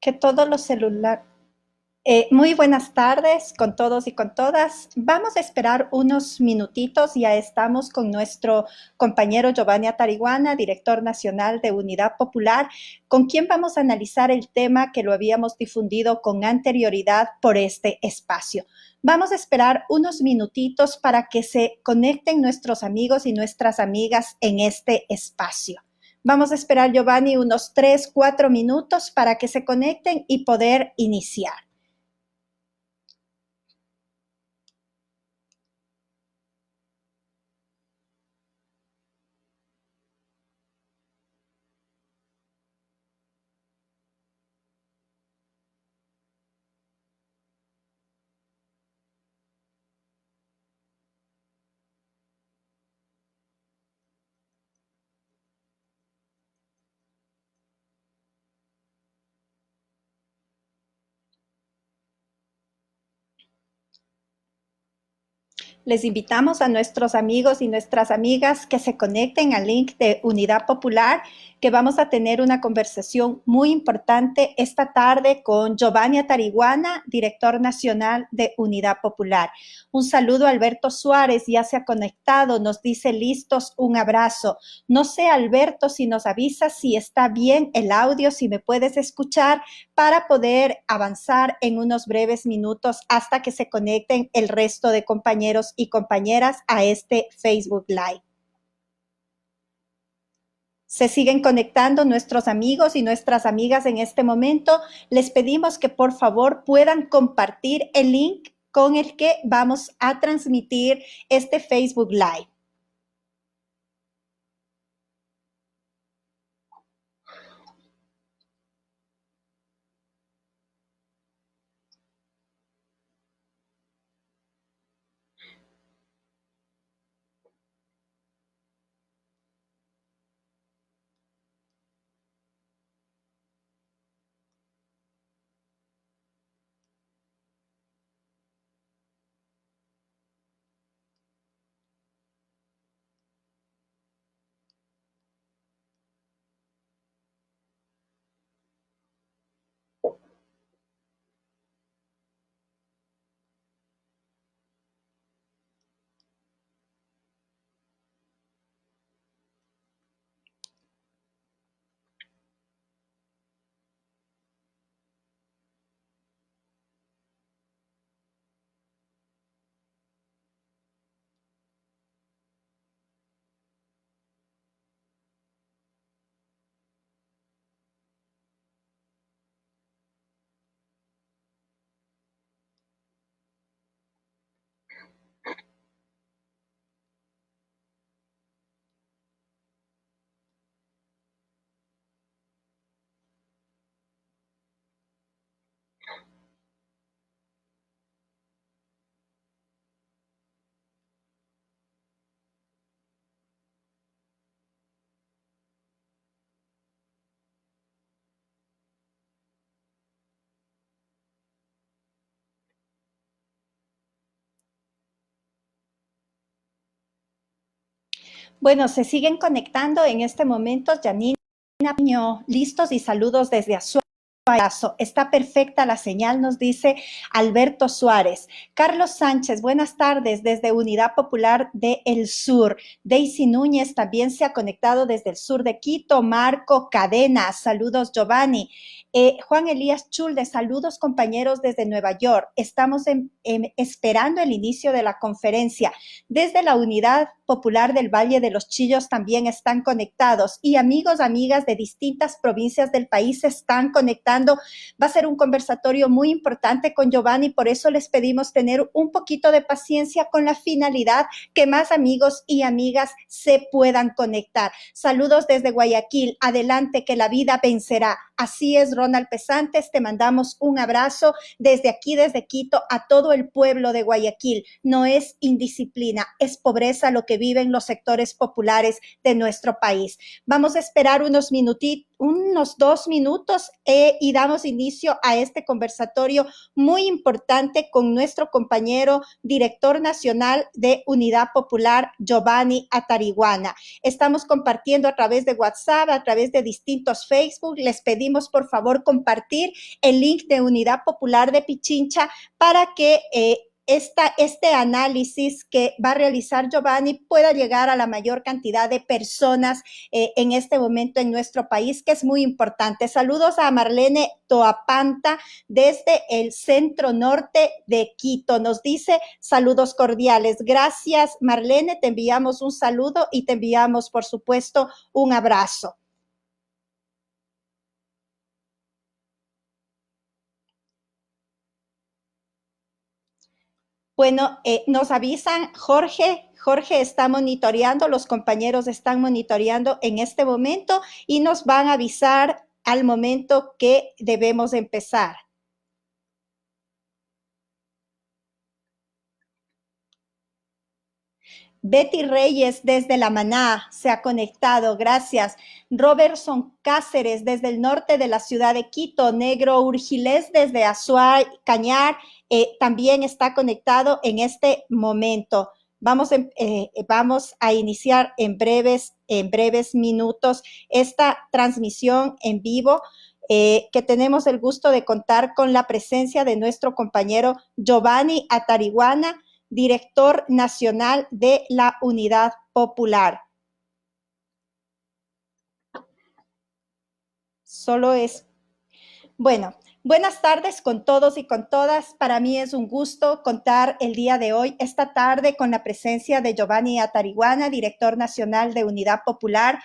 Que todos los celulares... muy buenas tardes con todos y con todas. Vamos a esperar unos minutitos. Ya estamos con nuestro compañero Giovanni Atariguana, director nacional de Unidad Popular, con quien vamos a analizar el tema que lo habíamos difundido con anterioridad por este espacio. Vamos a esperar unos minutitos para que se conecten nuestros amigos y nuestras amigas en este espacio. Vamos a esperar, Giovanni, unos 3, 4 minutos para que se conecten y poder iniciar. Les invitamos a nuestros amigos y nuestras amigas que se conecten al link de Unidad Popular, que vamos a tener una conversación muy importante esta tarde con Giovanni Atariguana, director nacional de Unidad Popular. Un saludo a Alberto Suárez, ya se ha conectado, nos dice listos, un abrazo. No sé, Alberto, si nos avisas si está bien el audio, si me puedes escuchar para poder avanzar en unos breves minutos hasta que se conecten el resto de compañeros y compañeras a este Facebook Live. Se siguen conectando nuestros amigos y nuestras amigas en este momento. Les pedimos que por favor puedan compartir el link con el que vamos a transmitir este Facebook Live. Bueno, se siguen conectando en este momento Janina Piño, listos y saludos desde Azuay. Está perfecta la señal, nos dice Alberto Suárez. Carlos Sánchez, buenas tardes desde Unidad Popular de El Sur. Daisy Núñez también se ha conectado desde el sur de Quito. Marco Cadena, saludos Giovanni. Juan Elías Chulde, saludos compañeros desde Nueva York. Estamos esperando el inicio de la conferencia. Desde la Unidad Popular del Valle de los Chillos también están conectados y amigos, amigas de distintas provincias del país se están conectando. Va a ser un conversatorio muy importante con Giovanni, por eso les pedimos tener un poquito de paciencia con la finalidad que más amigos y amigas se puedan conectar. Saludos desde Guayaquil, adelante que la vida vencerá. Así es, Ronald Pesantes, te mandamos un abrazo desde aquí, desde Quito, a todo el pueblo de Guayaquil. No es indisciplina, es pobreza lo que viven los sectores populares de nuestro país. Vamos a esperar unos unos 2 minutos y damos inicio a este conversatorio muy importante con nuestro compañero director nacional de Unidad Popular, Giovanni Atariguana. Estamos compartiendo a través de WhatsApp, a través de distintos Facebook. Les pedimos por favor compartir el link de Unidad Popular de Pichincha para que este análisis que va a realizar Giovanni pueda llegar a la mayor cantidad de personas en este momento en nuestro país, que es muy importante. Saludos a Marlene Toapanta desde el centro norte de Quito. Nos dice saludos cordiales. Gracias, Marlene. Te enviamos un saludo y te enviamos, por supuesto, un abrazo. Bueno, nos avisan, Jorge está monitoreando, los compañeros están monitoreando en este momento y nos van a avisar al momento que debemos empezar. Betty Reyes desde La Maná se ha conectado, gracias. Robertson Cáceres desde el norte de la ciudad de Quito. Negro Urgilés desde Azuay, Cañar, también está conectado en este momento. Vamos a iniciar en breves minutos esta transmisión en vivo, que tenemos el gusto de contar con la presencia de nuestro compañero Giovanni Atariguana, director nacional de la Unidad Popular. Bueno, buenas tardes con todos y con todas. Para mí es un gusto contar el día de hoy, esta tarde, con la presencia de Giovanni Atariguana, director nacional de Unidad Popular.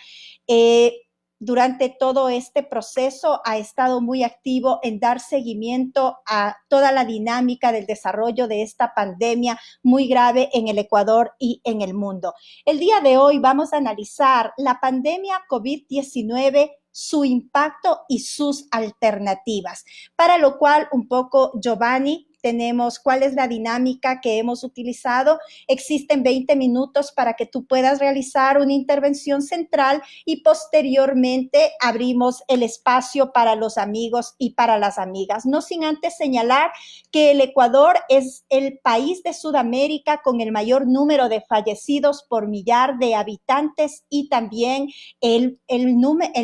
Durante todo este proceso ha estado muy activo en dar seguimiento a toda la dinámica del desarrollo de esta pandemia muy grave en el Ecuador y en el mundo. El día de hoy vamos a analizar la pandemia COVID-19, su impacto y sus alternativas, para lo cual un poco, Giovanni, tenemos cuál es la dinámica que hemos utilizado. Existen 20 minutos para que tú puedas realizar una intervención central y posteriormente abrimos el espacio para los amigos y para las amigas. No sin antes señalar que el Ecuador es el país de Sudamérica con el mayor número de fallecidos por millar de habitantes y también el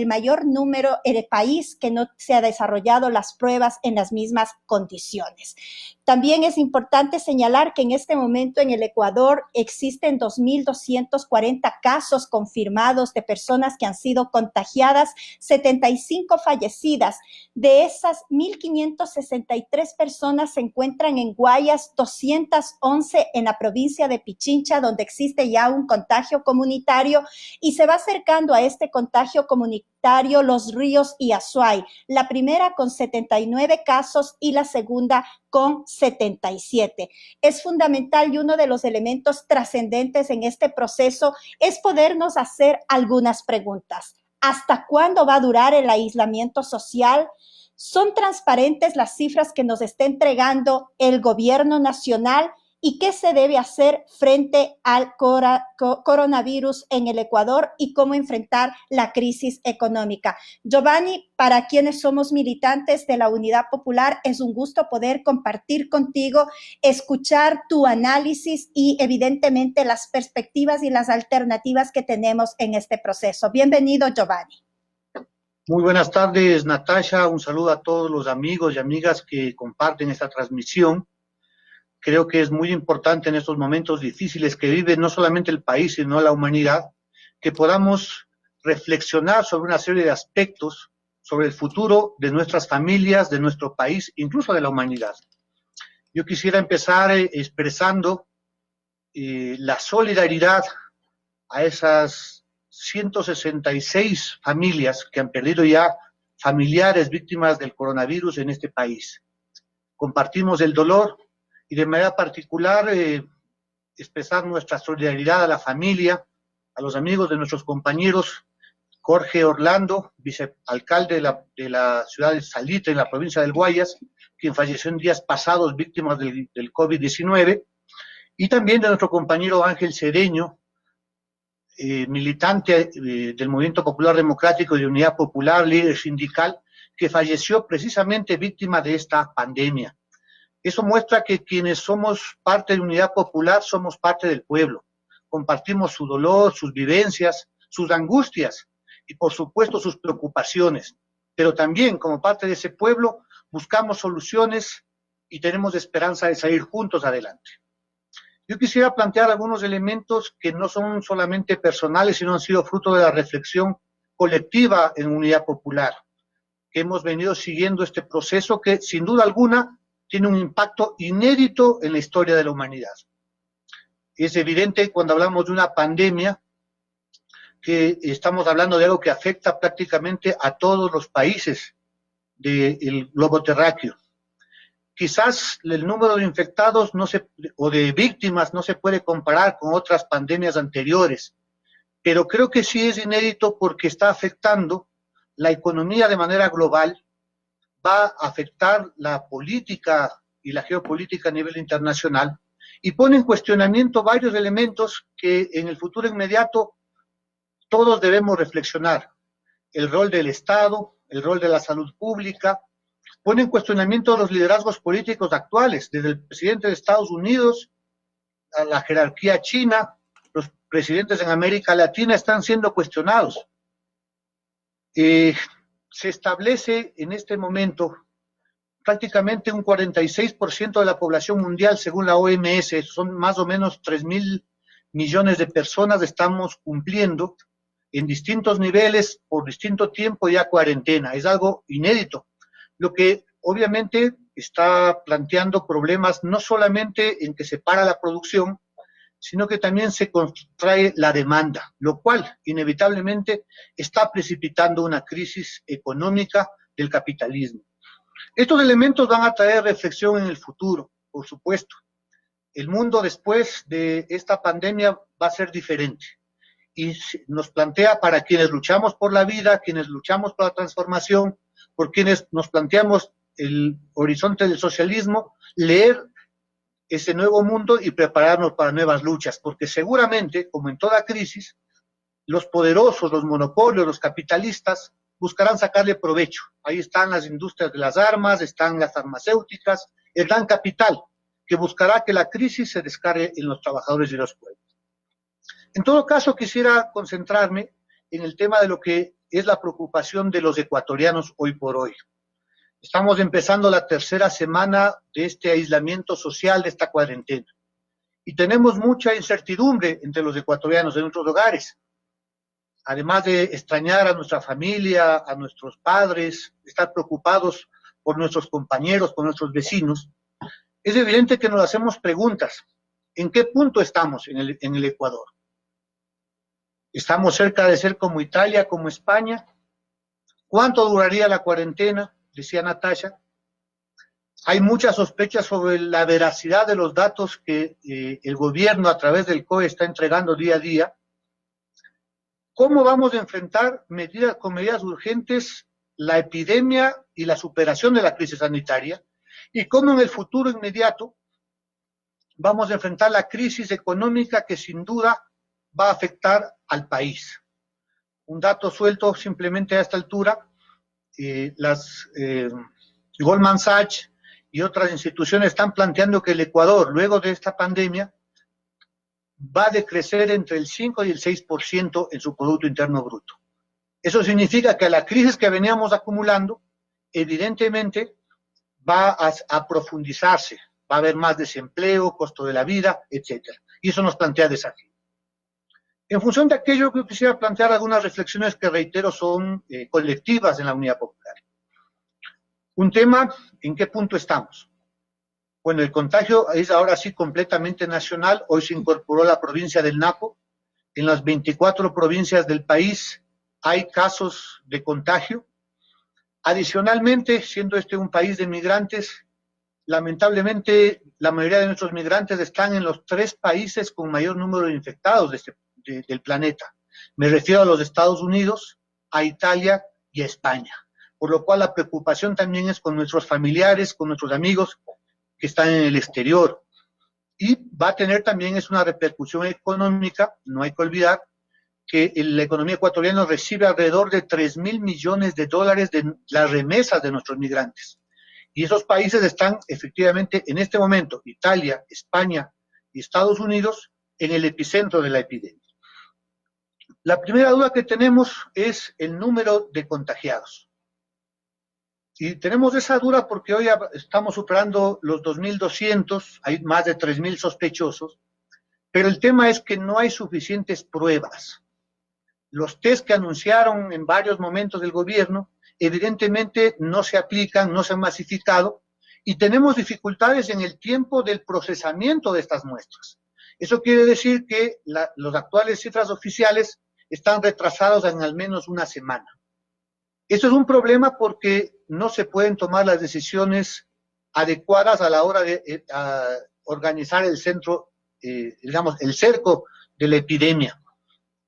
mayor número, el país que no se ha desarrollado las pruebas en las mismas condiciones. También es importante señalar que en este momento en el Ecuador existen 2.240 casos confirmados de personas que han sido contagiadas, 75 fallecidas. De esas, 1.563 personas se encuentran en Guayas, 211 en la provincia de Pichincha, donde existe ya un contagio comunitario, y se va acercando a este contagio comunitario Los Ríos y Azuay, la primera con 79 casos y la segunda con 77. Es fundamental y uno de los elementos trascendentes en este proceso es podernos hacer algunas preguntas. ¿Hasta cuándo va a durar el aislamiento social? ¿Son transparentes las cifras que nos está entregando el gobierno nacional? ¿Y qué se debe hacer frente al coronavirus en el Ecuador y cómo enfrentar la crisis económica? Giovanni, para quienes somos militantes de la Unidad Popular, es un gusto poder compartir contigo, escuchar tu análisis y evidentemente las perspectivas y las alternativas que tenemos en este proceso. Bienvenido, Giovanni. Muy buenas tardes, Natasha. Un saludo a todos los amigos y amigas que comparten esta transmisión. Creo que es muy importante en estos momentos difíciles que vive no solamente el país, sino la humanidad, que podamos reflexionar sobre una serie de aspectos sobre el futuro de nuestras familias, de nuestro país, incluso de la humanidad. Yo quisiera empezar expresando la solidaridad a esas 166 familias que han perdido ya familiares víctimas del coronavirus en este país. Compartimos el dolor y de manera particular expresar nuestra solidaridad a la familia, a los amigos de nuestros compañeros Jorge Orlando, vicealcalde de la ciudad de Salitre, en la provincia del Guayas, quien falleció en días pasados víctimas del COVID-19, y también de nuestro compañero Ángel Cedeño, militante del Movimiento Popular Democrático de Unidad Popular, líder sindical, que falleció precisamente víctima de esta pandemia. Eso muestra que quienes somos parte de Unidad Popular somos parte del pueblo. Compartimos su dolor, sus vivencias, sus angustias y por supuesto sus preocupaciones. Pero también como parte de ese pueblo buscamos soluciones y tenemos esperanza de salir juntos adelante. Yo quisiera plantear algunos elementos que no son solamente personales, sino han sido fruto de la reflexión colectiva en Unidad Popular, que hemos venido siguiendo este proceso que sin duda alguna tiene un impacto inédito en la historia de la humanidad. Es evidente cuando hablamos de una pandemia que estamos hablando de algo que afecta prácticamente a todos los países del globo terráqueo. Quizás el número de infectados o de víctimas no se puede comparar con otras pandemias anteriores, pero creo que sí es inédito porque está afectando la economía de manera global, va a afectar la política y la geopolítica a nivel internacional y pone en cuestionamiento varios elementos que en el futuro inmediato todos debemos reflexionar. El rol del Estado, el rol de la salud pública, pone en cuestionamiento los liderazgos políticos actuales, desde el presidente de Estados Unidos a la jerarquía china, los presidentes en América Latina están siendo cuestionados. Se establece en este momento prácticamente un 46% de la población mundial, según la OMS, son más o menos 3.000 millones de personas, estamos cumpliendo en distintos niveles, por distinto tiempo ya cuarentena, es algo inédito, lo que obviamente está planteando problemas no solamente en que se para la producción, sino que también se contrae la demanda, lo cual inevitablemente está precipitando una crisis económica del capitalismo. Estos elementos van a traer reflexión en el futuro, por supuesto. El mundo después de esta pandemia va a ser diferente y nos plantea para quienes luchamos por la vida, quienes luchamos por la transformación, por quienes nos planteamos el horizonte del socialismo, leer ese nuevo mundo y prepararnos para nuevas luchas, porque seguramente, como en toda crisis, los poderosos, los monopolios, los capitalistas buscarán sacarle provecho. Ahí están las industrias de las armas, están las farmacéuticas, el gran capital, que buscará que la crisis se descargue en los trabajadores y los pueblos. En todo caso, quisiera concentrarme en el tema de lo que es la preocupación de los ecuatorianos hoy por hoy. Estamos empezando la tercera semana de este aislamiento social, de esta cuarentena. Y tenemos mucha incertidumbre entre los ecuatorianos en nuestros hogares. Además de extrañar a nuestra familia, a nuestros padres, estar preocupados por nuestros compañeros, por nuestros vecinos, es evidente que nos hacemos preguntas. ¿En qué punto estamos en el Ecuador? ¿Estamos cerca de ser como Italia, como España? ¿Cuánto duraría la cuarentena? Decía Natasha. Hay muchas sospechas sobre la veracidad de los datos que el gobierno a través del COE está entregando día a día. ¿Cómo vamos a enfrentar con medidas urgentes la epidemia y la superación de la crisis sanitaria? ¿Y cómo en el futuro inmediato vamos a enfrentar la crisis económica que sin duda va a afectar al país? Un dato suelto simplemente a esta altura, Goldman Sachs y otras instituciones están planteando que el Ecuador, luego de esta pandemia, va a decrecer entre el 5 y el 6% en su Producto Interno Bruto. Eso significa que la crisis que veníamos acumulando, evidentemente, va a profundizarse, va a haber más desempleo, costo de la vida, etc. Y eso nos plantea desafíos. En función de aquello, yo quisiera plantear algunas reflexiones que, reitero, son colectivas en la Unidad Popular. Un tema, ¿en qué punto estamos? Bueno, el contagio es ahora sí completamente nacional. Hoy se incorporó la provincia del Napo. En las 24 provincias del país hay casos de contagio. Adicionalmente, siendo este un país de migrantes, lamentablemente la mayoría de nuestros migrantes están en los 3 países con mayor número de infectados del planeta. Me refiero a los Estados Unidos, a Italia y a España. Por lo cual la preocupación también es con nuestros familiares, con nuestros amigos que están en el exterior. Y va a tener también una repercusión económica, no hay que olvidar, que la economía ecuatoriana recibe alrededor de 3.000 millones de dólares de las remesas de nuestros migrantes. Y esos países están efectivamente en este momento, Italia, España y Estados Unidos, en el epicentro de la epidemia. La primera duda que tenemos es el número de contagiados. Y tenemos esa duda porque hoy estamos superando los 2.200, hay más de 3.000 sospechosos, pero el tema es que no hay suficientes pruebas. Los test que anunciaron en varios momentos del gobierno, evidentemente no se aplican, no se han masificado, y tenemos dificultades en el tiempo del procesamiento de estas muestras. Eso quiere decir que las actuales cifras oficiales están retrasados en al menos una semana. Eso es un problema porque no se pueden tomar las decisiones adecuadas a la hora de organizar el centro, digamos, el cerco de la epidemia.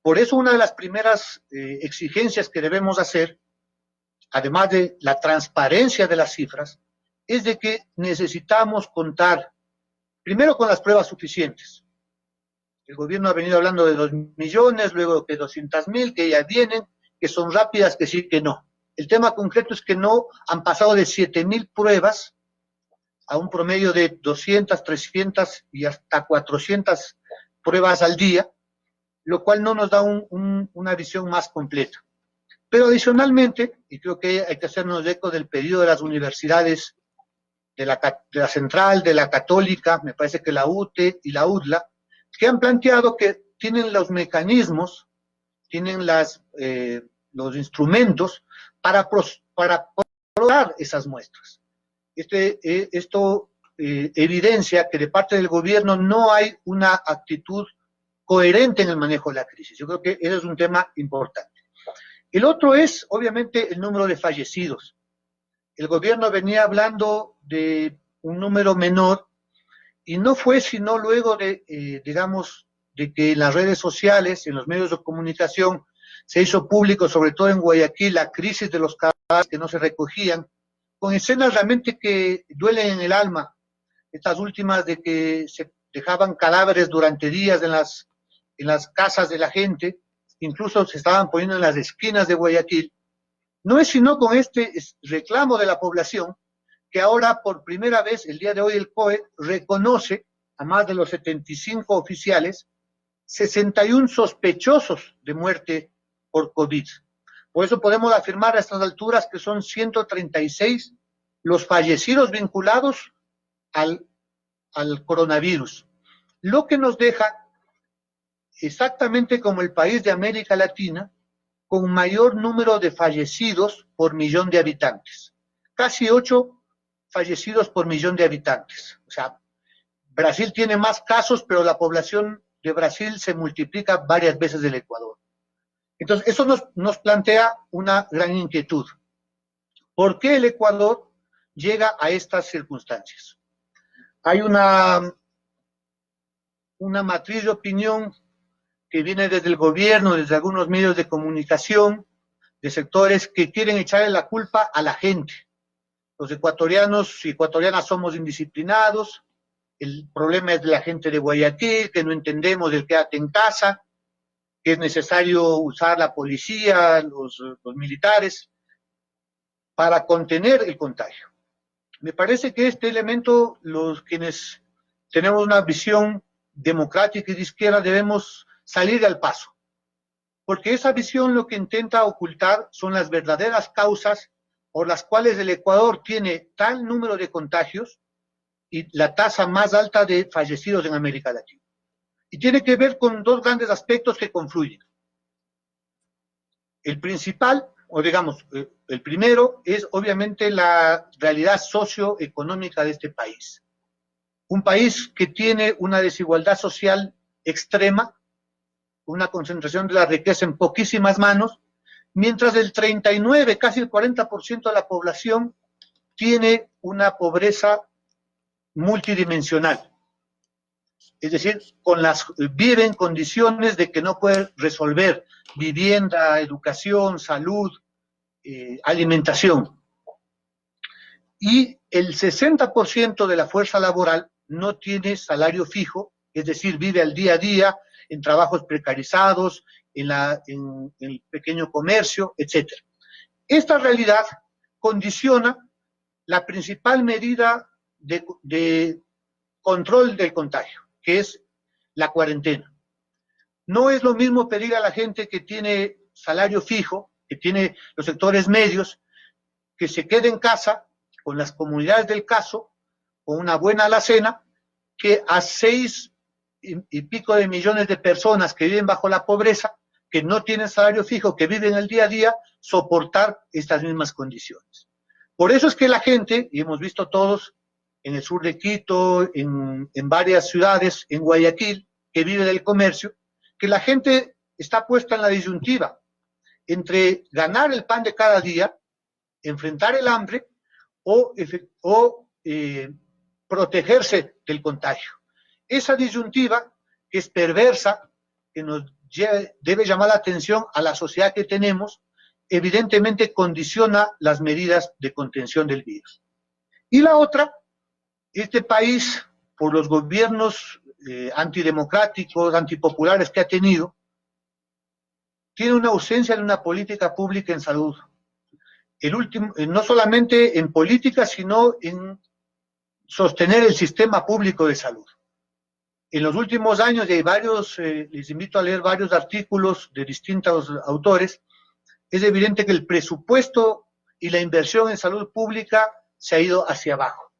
Por eso una de las primeras exigencias que debemos hacer, además de la transparencia de las cifras, es de que necesitamos contar primero con las pruebas suficientes. El gobierno ha venido hablando de 2 millones, luego que 200.000, que ya vienen, que son rápidas, que sí, que no. El tema concreto es que no han pasado de 7.000 pruebas a un promedio de 200, 300 y hasta 400 pruebas al día, lo cual no nos da una visión más completa. Pero adicionalmente, y creo que hay que hacernos eco del pedido de las universidades, de la Central, de la Católica, me parece que la UTE y la UDLA, que han planteado que tienen los mecanismos, tienen los instrumentos para probar esas muestras. Esto evidencia que de parte del gobierno no hay una actitud coherente en el manejo de la crisis. Yo creo que ese es un tema importante. El otro es, obviamente, el número de fallecidos. El gobierno venía hablando de un número menor y no fue sino luego de, digamos, de que en las redes sociales, en los medios de comunicación, se hizo público, sobre todo en Guayaquil, la crisis de los cadáveres que no se recogían, con escenas realmente que duelen en el alma. Estas últimas de que se dejaban cadáveres durante días en las casas de la gente, incluso se estaban poniendo en las esquinas de Guayaquil. No es sino con este reclamo de la población que ahora por primera vez, el día de hoy, el COE reconoce a más de los 75 oficiales, 61 sospechosos de muerte por COVID. Por eso podemos afirmar a estas alturas que son 136 los fallecidos vinculados al coronavirus. Lo que nos deja exactamente como el país de América Latina con mayor número de fallecidos por millón de habitantes. Casi 8 fallecidos por millón de habitantes. O sea, Brasil tiene más casos, pero la población de Brasil se multiplica varias veces del Ecuador. Entonces, eso nos plantea una gran inquietud. ¿Por qué el Ecuador llega a estas circunstancias? Hay una matriz de opinión que viene desde el gobierno, desde algunos medios de comunicación, de sectores que quieren echarle la culpa a la gente. Los ecuatorianos y ecuatorianas somos indisciplinados, el problema es de la gente de Guayaquil, que no entendemos el quédate en casa, que es necesario usar la policía, los militares, para contener el contagio. Me parece que este elemento, los quienes tenemos una visión democrática y de izquierda, debemos salir al paso, porque esa visión lo que intenta ocultar son las verdaderas causas por las cuales el Ecuador tiene tal número de contagios y la tasa más alta de fallecidos en América Latina. Y tiene que ver con dos grandes aspectos que confluyen. El principal, o digamos, el primero es obviamente la realidad socioeconómica de este país. Un país que tiene una desigualdad social extrema, una concentración de la riqueza en poquísimas manos, mientras el 39, casi el 40% de la población tiene una pobreza multidimensional. Es decir, vive en condiciones de que no puede resolver vivienda, educación, salud, alimentación. Y el 60% de la fuerza laboral no tiene salario fijo, es decir, vive al día a día en trabajos precarizados, en el pequeño comercio, etc. Esta realidad condiciona la principal medida de control del contagio, que es la cuarentena. No es lo mismo pedir a la gente que tiene salario fijo, que tiene los sectores medios, que se quede en casa con las comunidades del caso, con una buena alacena, que a 6 y pico de millones de personas que viven bajo la pobreza, que no tienen salario fijo, que viven el día a día, soportar estas mismas condiciones. Por eso es que la gente, y hemos visto todos en el sur de Quito, en varias ciudades, en Guayaquil, que vive del comercio, que la gente está puesta en la disyuntiva entre ganar el pan de cada día, enfrentar el hambre o protegerse del contagio. Esa disyuntiva, que es perversa, que nos debe llamar la atención a la sociedad que tenemos, evidentemente condiciona las medidas de contención del virus. Y la otra, este país, por los gobiernos antidemocráticos, antipopulares que ha tenido, tiene una ausencia de una política pública en salud. No solamente en política, sino en sostener el sistema público de salud. En los últimos años, y hay varios, les invito a leer varios artículos de distintos autores, es evidente que el presupuesto y la inversión en salud pública se ha ido hacia abajo.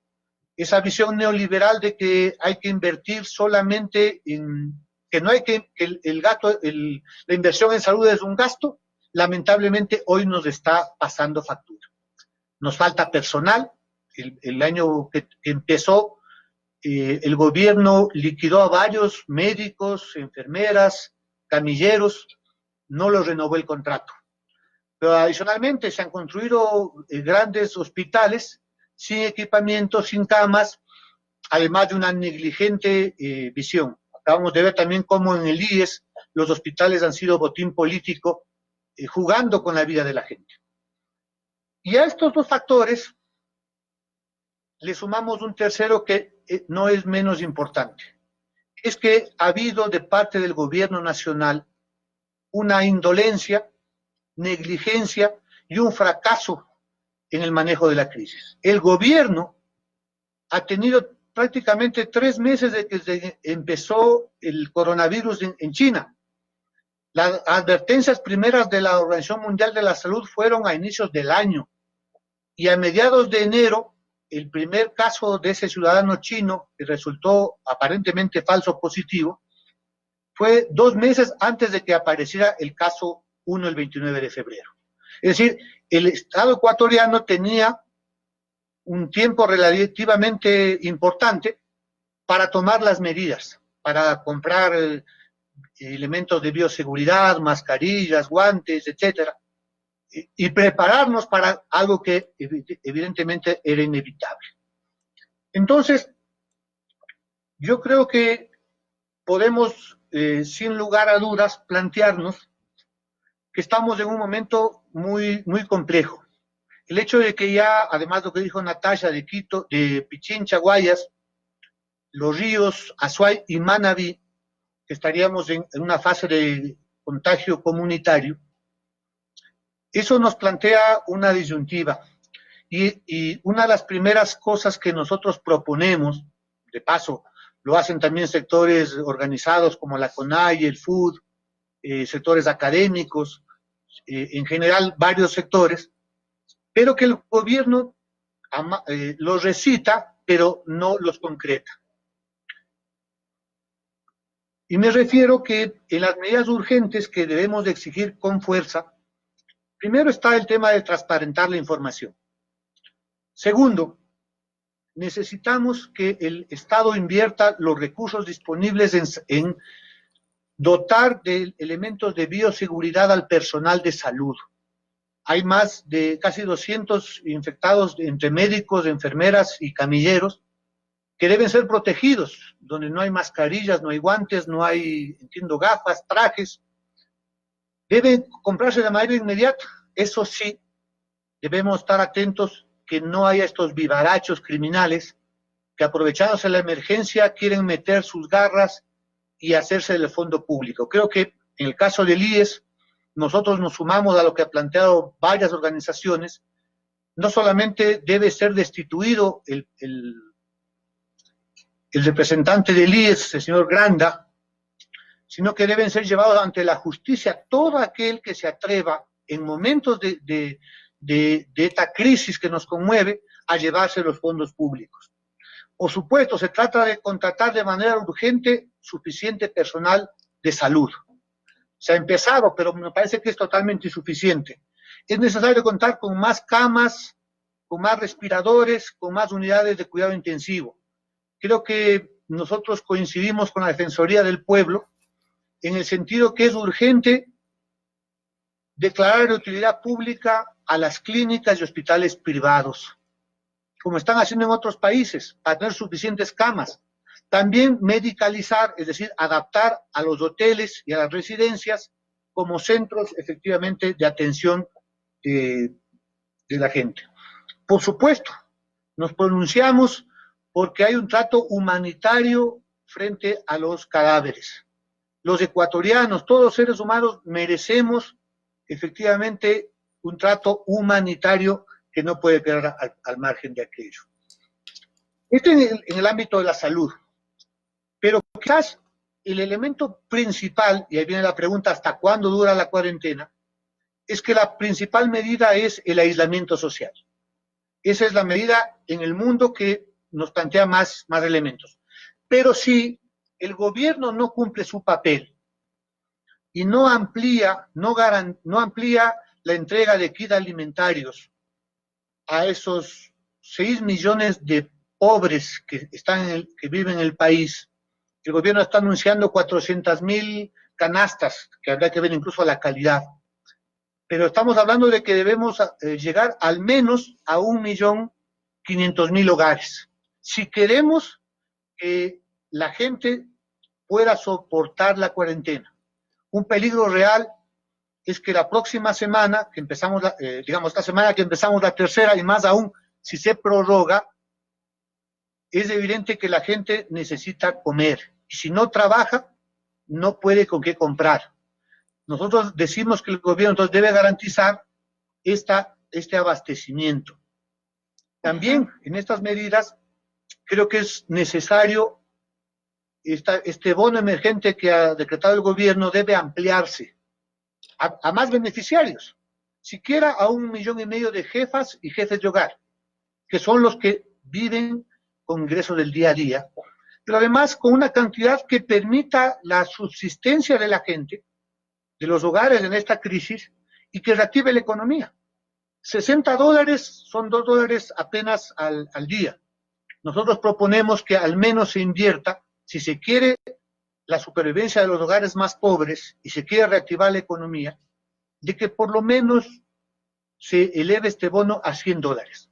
Esa visión neoliberal de que hay que invertir solamente que no hay que la inversión en salud es un gasto, lamentablemente hoy nos está pasando factura. Nos falta personal. El año que empezó, el gobierno liquidó a varios médicos, enfermeras, camilleros, no los renovó el contrato. Pero adicionalmente se han construido grandes hospitales sin equipamiento, sin camas, además de una negligente visión. Acabamos de ver también cómo en el IES los hospitales han sido botín político, jugando con la vida de la gente. Y a estos dos factores le sumamos un tercero que no es menos importante. Es que ha habido de parte del gobierno nacional una indolencia, negligencia y un fracaso en el manejo de la crisis. El gobierno ha tenido prácticamente 3 meses de que se empezó el coronavirus en China. Las advertencias primeras de la Organización Mundial de la Salud fueron a inicios del año, y a mediados de enero el primer caso de ese ciudadano chino, que resultó aparentemente falso positivo, fue 2 meses antes de que apareciera el caso 1 el 29 de febrero. Es decir, el Estado ecuatoriano tenía un tiempo relativamente importante para tomar las medidas, para comprar elementos de bioseguridad, mascarillas, guantes, etcétera, y prepararnos para algo que evidentemente era inevitable. Entonces, yo creo que podemos, sin lugar a dudas, plantearnos que estamos en un momento muy, muy complejo. El hecho de que ya, además de lo que dijo Natasha, de Quito, de Pichincha, Guayas, los ríos Azuay y Manabí, que estaríamos en una fase de contagio comunitario, eso nos plantea una disyuntiva. Y una de las primeras cosas que nosotros proponemos, de paso, lo hacen también sectores organizados como la CONAI, el FUD, sectores académicos, en general varios sectores, pero que el gobierno los recita, pero no los concreta. Y me refiero que en las medidas urgentes que debemos de exigir con fuerza, primero está el tema de transparentar la información. Segundo, necesitamos que el Estado invierta los recursos disponibles en dotar de elementos de bioseguridad al personal de salud. Hay más de casi 200 infectados entre médicos, enfermeras y camilleros que deben ser protegidos, donde no hay mascarillas, no hay guantes, no hay, entiendo, gafas, trajes. Deben comprarse de manera inmediata. Eso sí, debemos estar atentos que no haya estos vivarachos criminales que, aprovechados en la emergencia, quieren meter sus garras y hacerse del fondo público. Creo que En el caso del IES, nosotros nos sumamos a lo que han planteado varias organizaciones. No solamente debe ser destituido el representante del IES, el señor Granda, sino que deben ser llevados ante la justicia todo aquel que se atreva en momentos de esta crisis que nos conmueve a llevarse los fondos públicos. Por supuesto, se trata de contratar de manera urgente suficiente personal de salud. Se ha empezado, pero me parece que es totalmente insuficiente. Es necesario contar con más camas, con más respiradores, con más unidades de cuidado intensivo. Creo que nosotros coincidimos con la Defensoría del Pueblo en el sentido que es urgente declarar de utilidad pública a las clínicas y hospitales privados, como están haciendo en otros países, para tener suficientes camas. También medicalizar, es decir, adaptar a los hoteles y a las residencias como centros efectivamente de atención de la gente. Por supuesto, nos pronunciamos porque hay un trato humanitario frente a los cadáveres. Los ecuatorianos, todos los seres humanos, merecemos efectivamente un trato humanitario que no puede quedar al margen de aquello. Esto en el ámbito de la salud. Pero quizás el elemento principal, y ahí viene la pregunta, ¿hasta cuándo dura la cuarentena? Es que la principal medida es el aislamiento social. Esa es la medida en el mundo que nos plantea más elementos. Pero si el gobierno no cumple su papel y no amplía la entrega de kits alimentarios a esos 6 millones de pobres que viven en el país, el gobierno está anunciando 400,000 canastas, que habrá que ver incluso la calidad. Pero estamos hablando de que debemos llegar al menos a 1.500.000 hogares. Si queremos que la gente pueda soportar la cuarentena. Un peligro real es que la próxima semana, que empezamos, esta semana que empezamos la tercera, y más aún si se prorroga, es evidente que la gente necesita comer. Y si no trabaja, no puede con qué comprar. Nosotros decimos que el gobierno entonces debe garantizar este abastecimiento. También en estas medidas creo que es necesario este bono emergente que ha decretado el gobierno debe ampliarse a más beneficiarios, siquiera a 1,5 millones de jefas y jefes de hogar, que son los que viven con ingresos del día a día, pero además con una cantidad que permita la subsistencia de la gente, de los hogares en esta crisis, y que reactive la economía. $60 son $2 apenas al día. Nosotros proponemos que al menos se invierta, si se quiere la supervivencia de los hogares más pobres y se quiere reactivar la economía, de que por lo menos se eleve este bono a $100.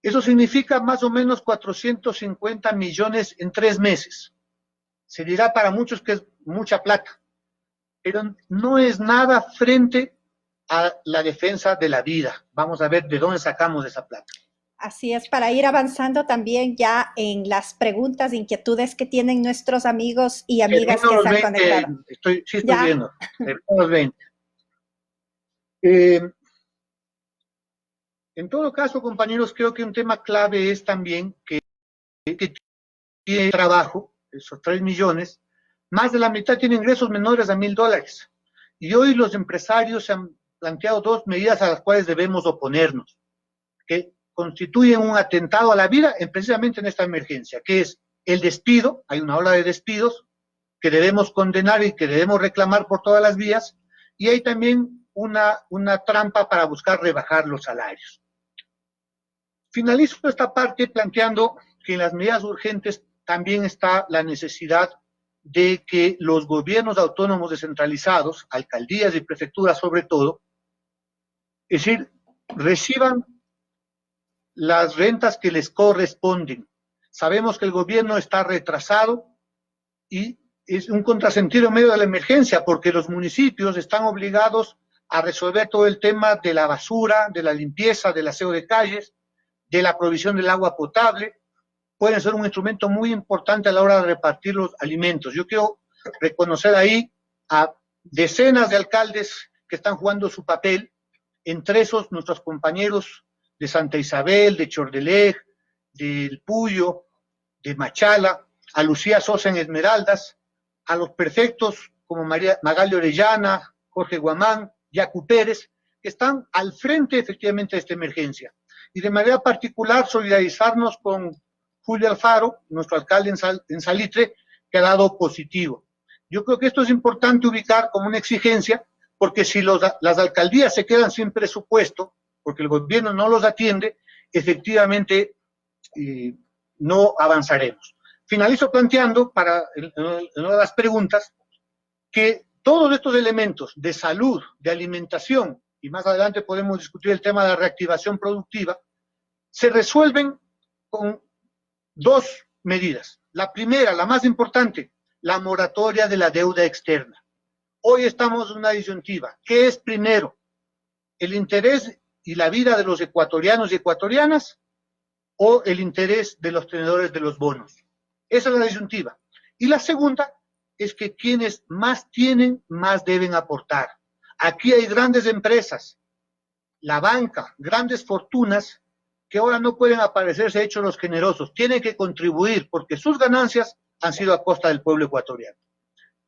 Eso significa más o menos 450 millones en 3 meses. Se dirá para muchos que es mucha plata, pero no es nada frente a la defensa de la vida. Vamos a ver de dónde sacamos esa plata. Así es, para ir avanzando también ya en las preguntas, inquietudes que tienen nuestros amigos y amigas que se han conectado. Estoy viendo. Los 20. En todo caso, compañeros, creo que un tema clave es también que tiene trabajo, esos 3 millones, más de la mitad tiene ingresos menores a $1,000. Y hoy los empresarios se han planteado 2 medidas a las cuales debemos oponernos, que constituyen un atentado a la vida precisamente en esta emergencia, que es el despido. Hay una ola de despidos que debemos condenar y que debemos reclamar por todas las vías, y hay también una trampa para buscar rebajar los salarios. Finalizo esta parte planteando que en las medidas urgentes también está la necesidad de que los gobiernos autónomos descentralizados, alcaldías y prefecturas sobre todo, es decir, reciban las rentas que les corresponden. Sabemos que el gobierno está retrasado y es un contrasentido en medio de la emergencia, porque los municipios están obligados a resolver todo el tema de la basura, de la limpieza, del aseo de calles, de la provisión del agua potable. Pueden ser un instrumento muy importante a la hora de repartir los alimentos. Yo quiero reconocer ahí a decenas de alcaldes que están jugando su papel, entre esos nuestros compañeros de Santa Isabel, de Chordelej, del Puyo, de Machala, a Lucía Sosa en Esmeraldas, a los prefectos como Magali Orellana, Jorge Guamán, Yacu Pérez, que están al frente efectivamente de esta emergencia. Y de manera particular solidarizarnos con Julio Alfaro, nuestro alcalde en Salitre, que ha dado positivo. Yo creo que esto es importante ubicar como una exigencia, porque si las alcaldías se quedan sin presupuesto, porque el gobierno no los atiende, efectivamente no avanzaremos. Finalizo planteando, en una de las preguntas, que todos estos elementos de salud, de alimentación, y más adelante podemos discutir el tema de la reactivación productiva, se resuelven con dos medidas. La primera, la más importante, la moratoria de la deuda externa. Hoy estamos en una disyuntiva. ¿Qué es primero? ¿El interés y la vida de los ecuatorianos y ecuatorianas o el interés de los tenedores de los bonos? Esa es la disyuntiva. Y la segunda es que quienes más tienen, más deben aportar. Aquí hay grandes empresas, la banca, grandes fortunas, que ahora no pueden aparecerse hechos los generosos, tienen que contribuir porque sus ganancias han sido a costa del pueblo ecuatoriano.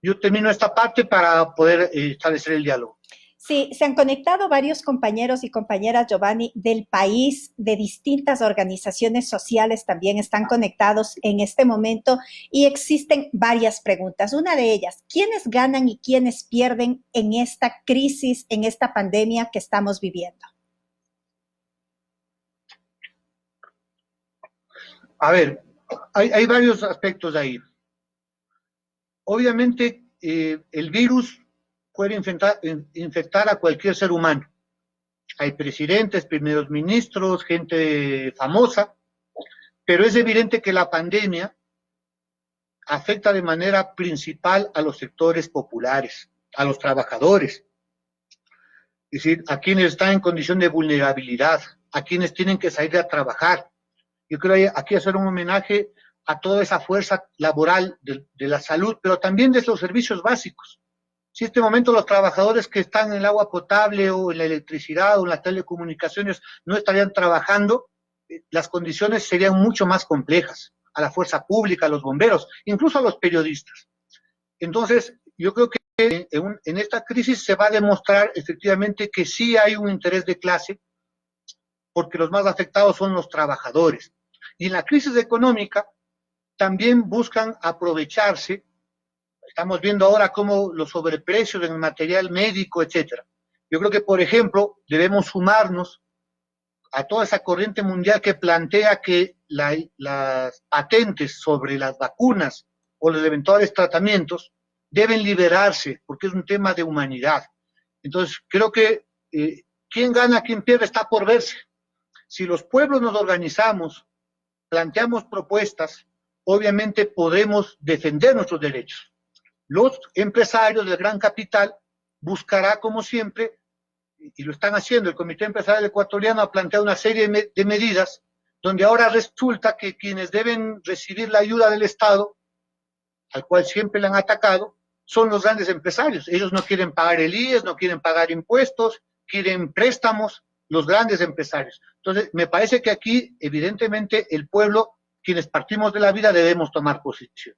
Yo termino esta parte para poder establecer el diálogo. Sí, se han conectado varios compañeros y compañeras, Giovanni, del país, de distintas organizaciones sociales también están conectados en este momento y existen varias preguntas. Una de ellas, ¿quiénes ganan y quiénes pierden en esta crisis, en esta pandemia que estamos viviendo? A ver, hay varios aspectos ahí. Obviamente, el virus puede infectar a cualquier ser humano. Hay presidentes, primeros ministros, gente famosa, pero es evidente que la pandemia afecta de manera principal a los sectores populares, a los trabajadores, es decir, a quienes están en condición de vulnerabilidad, a quienes tienen que salir a trabajar. Yo creo aquí hacer un homenaje a toda esa fuerza laboral de la salud, pero también de los servicios básicos. Si en este momento los trabajadores que están en el agua potable o en la electricidad o en las telecomunicaciones no estarían trabajando, las condiciones serían mucho más complejas, a la fuerza pública, a los bomberos, incluso a los periodistas. Entonces, yo creo que en esta crisis se va a demostrar efectivamente que sí hay un interés de clase, porque los más afectados son los trabajadores. Y en la crisis económica también buscan aprovecharse. Estamos viendo ahora cómo los sobreprecios en el material médico, etcétera. Yo creo que, por ejemplo, debemos sumarnos a toda esa corriente mundial que plantea que las patentes sobre las vacunas o los eventuales tratamientos deben liberarse, porque es un tema de humanidad. Entonces, creo que quién gana, quién pierde está por verse. Si los pueblos nos organizamos, planteamos propuestas, obviamente podemos defender nuestros derechos. Los empresarios del gran capital buscará, como siempre, y lo están haciendo, el Comité Empresarial Ecuatoriano ha planteado una serie de medidas donde ahora resulta que quienes deben recibir la ayuda del Estado, al cual siempre le han atacado, son los grandes empresarios. Ellos no quieren pagar el IES, no quieren pagar impuestos, quieren préstamos, los grandes empresarios. Entonces, me parece que aquí, evidentemente, el pueblo, quienes partimos de la vida, debemos tomar posición.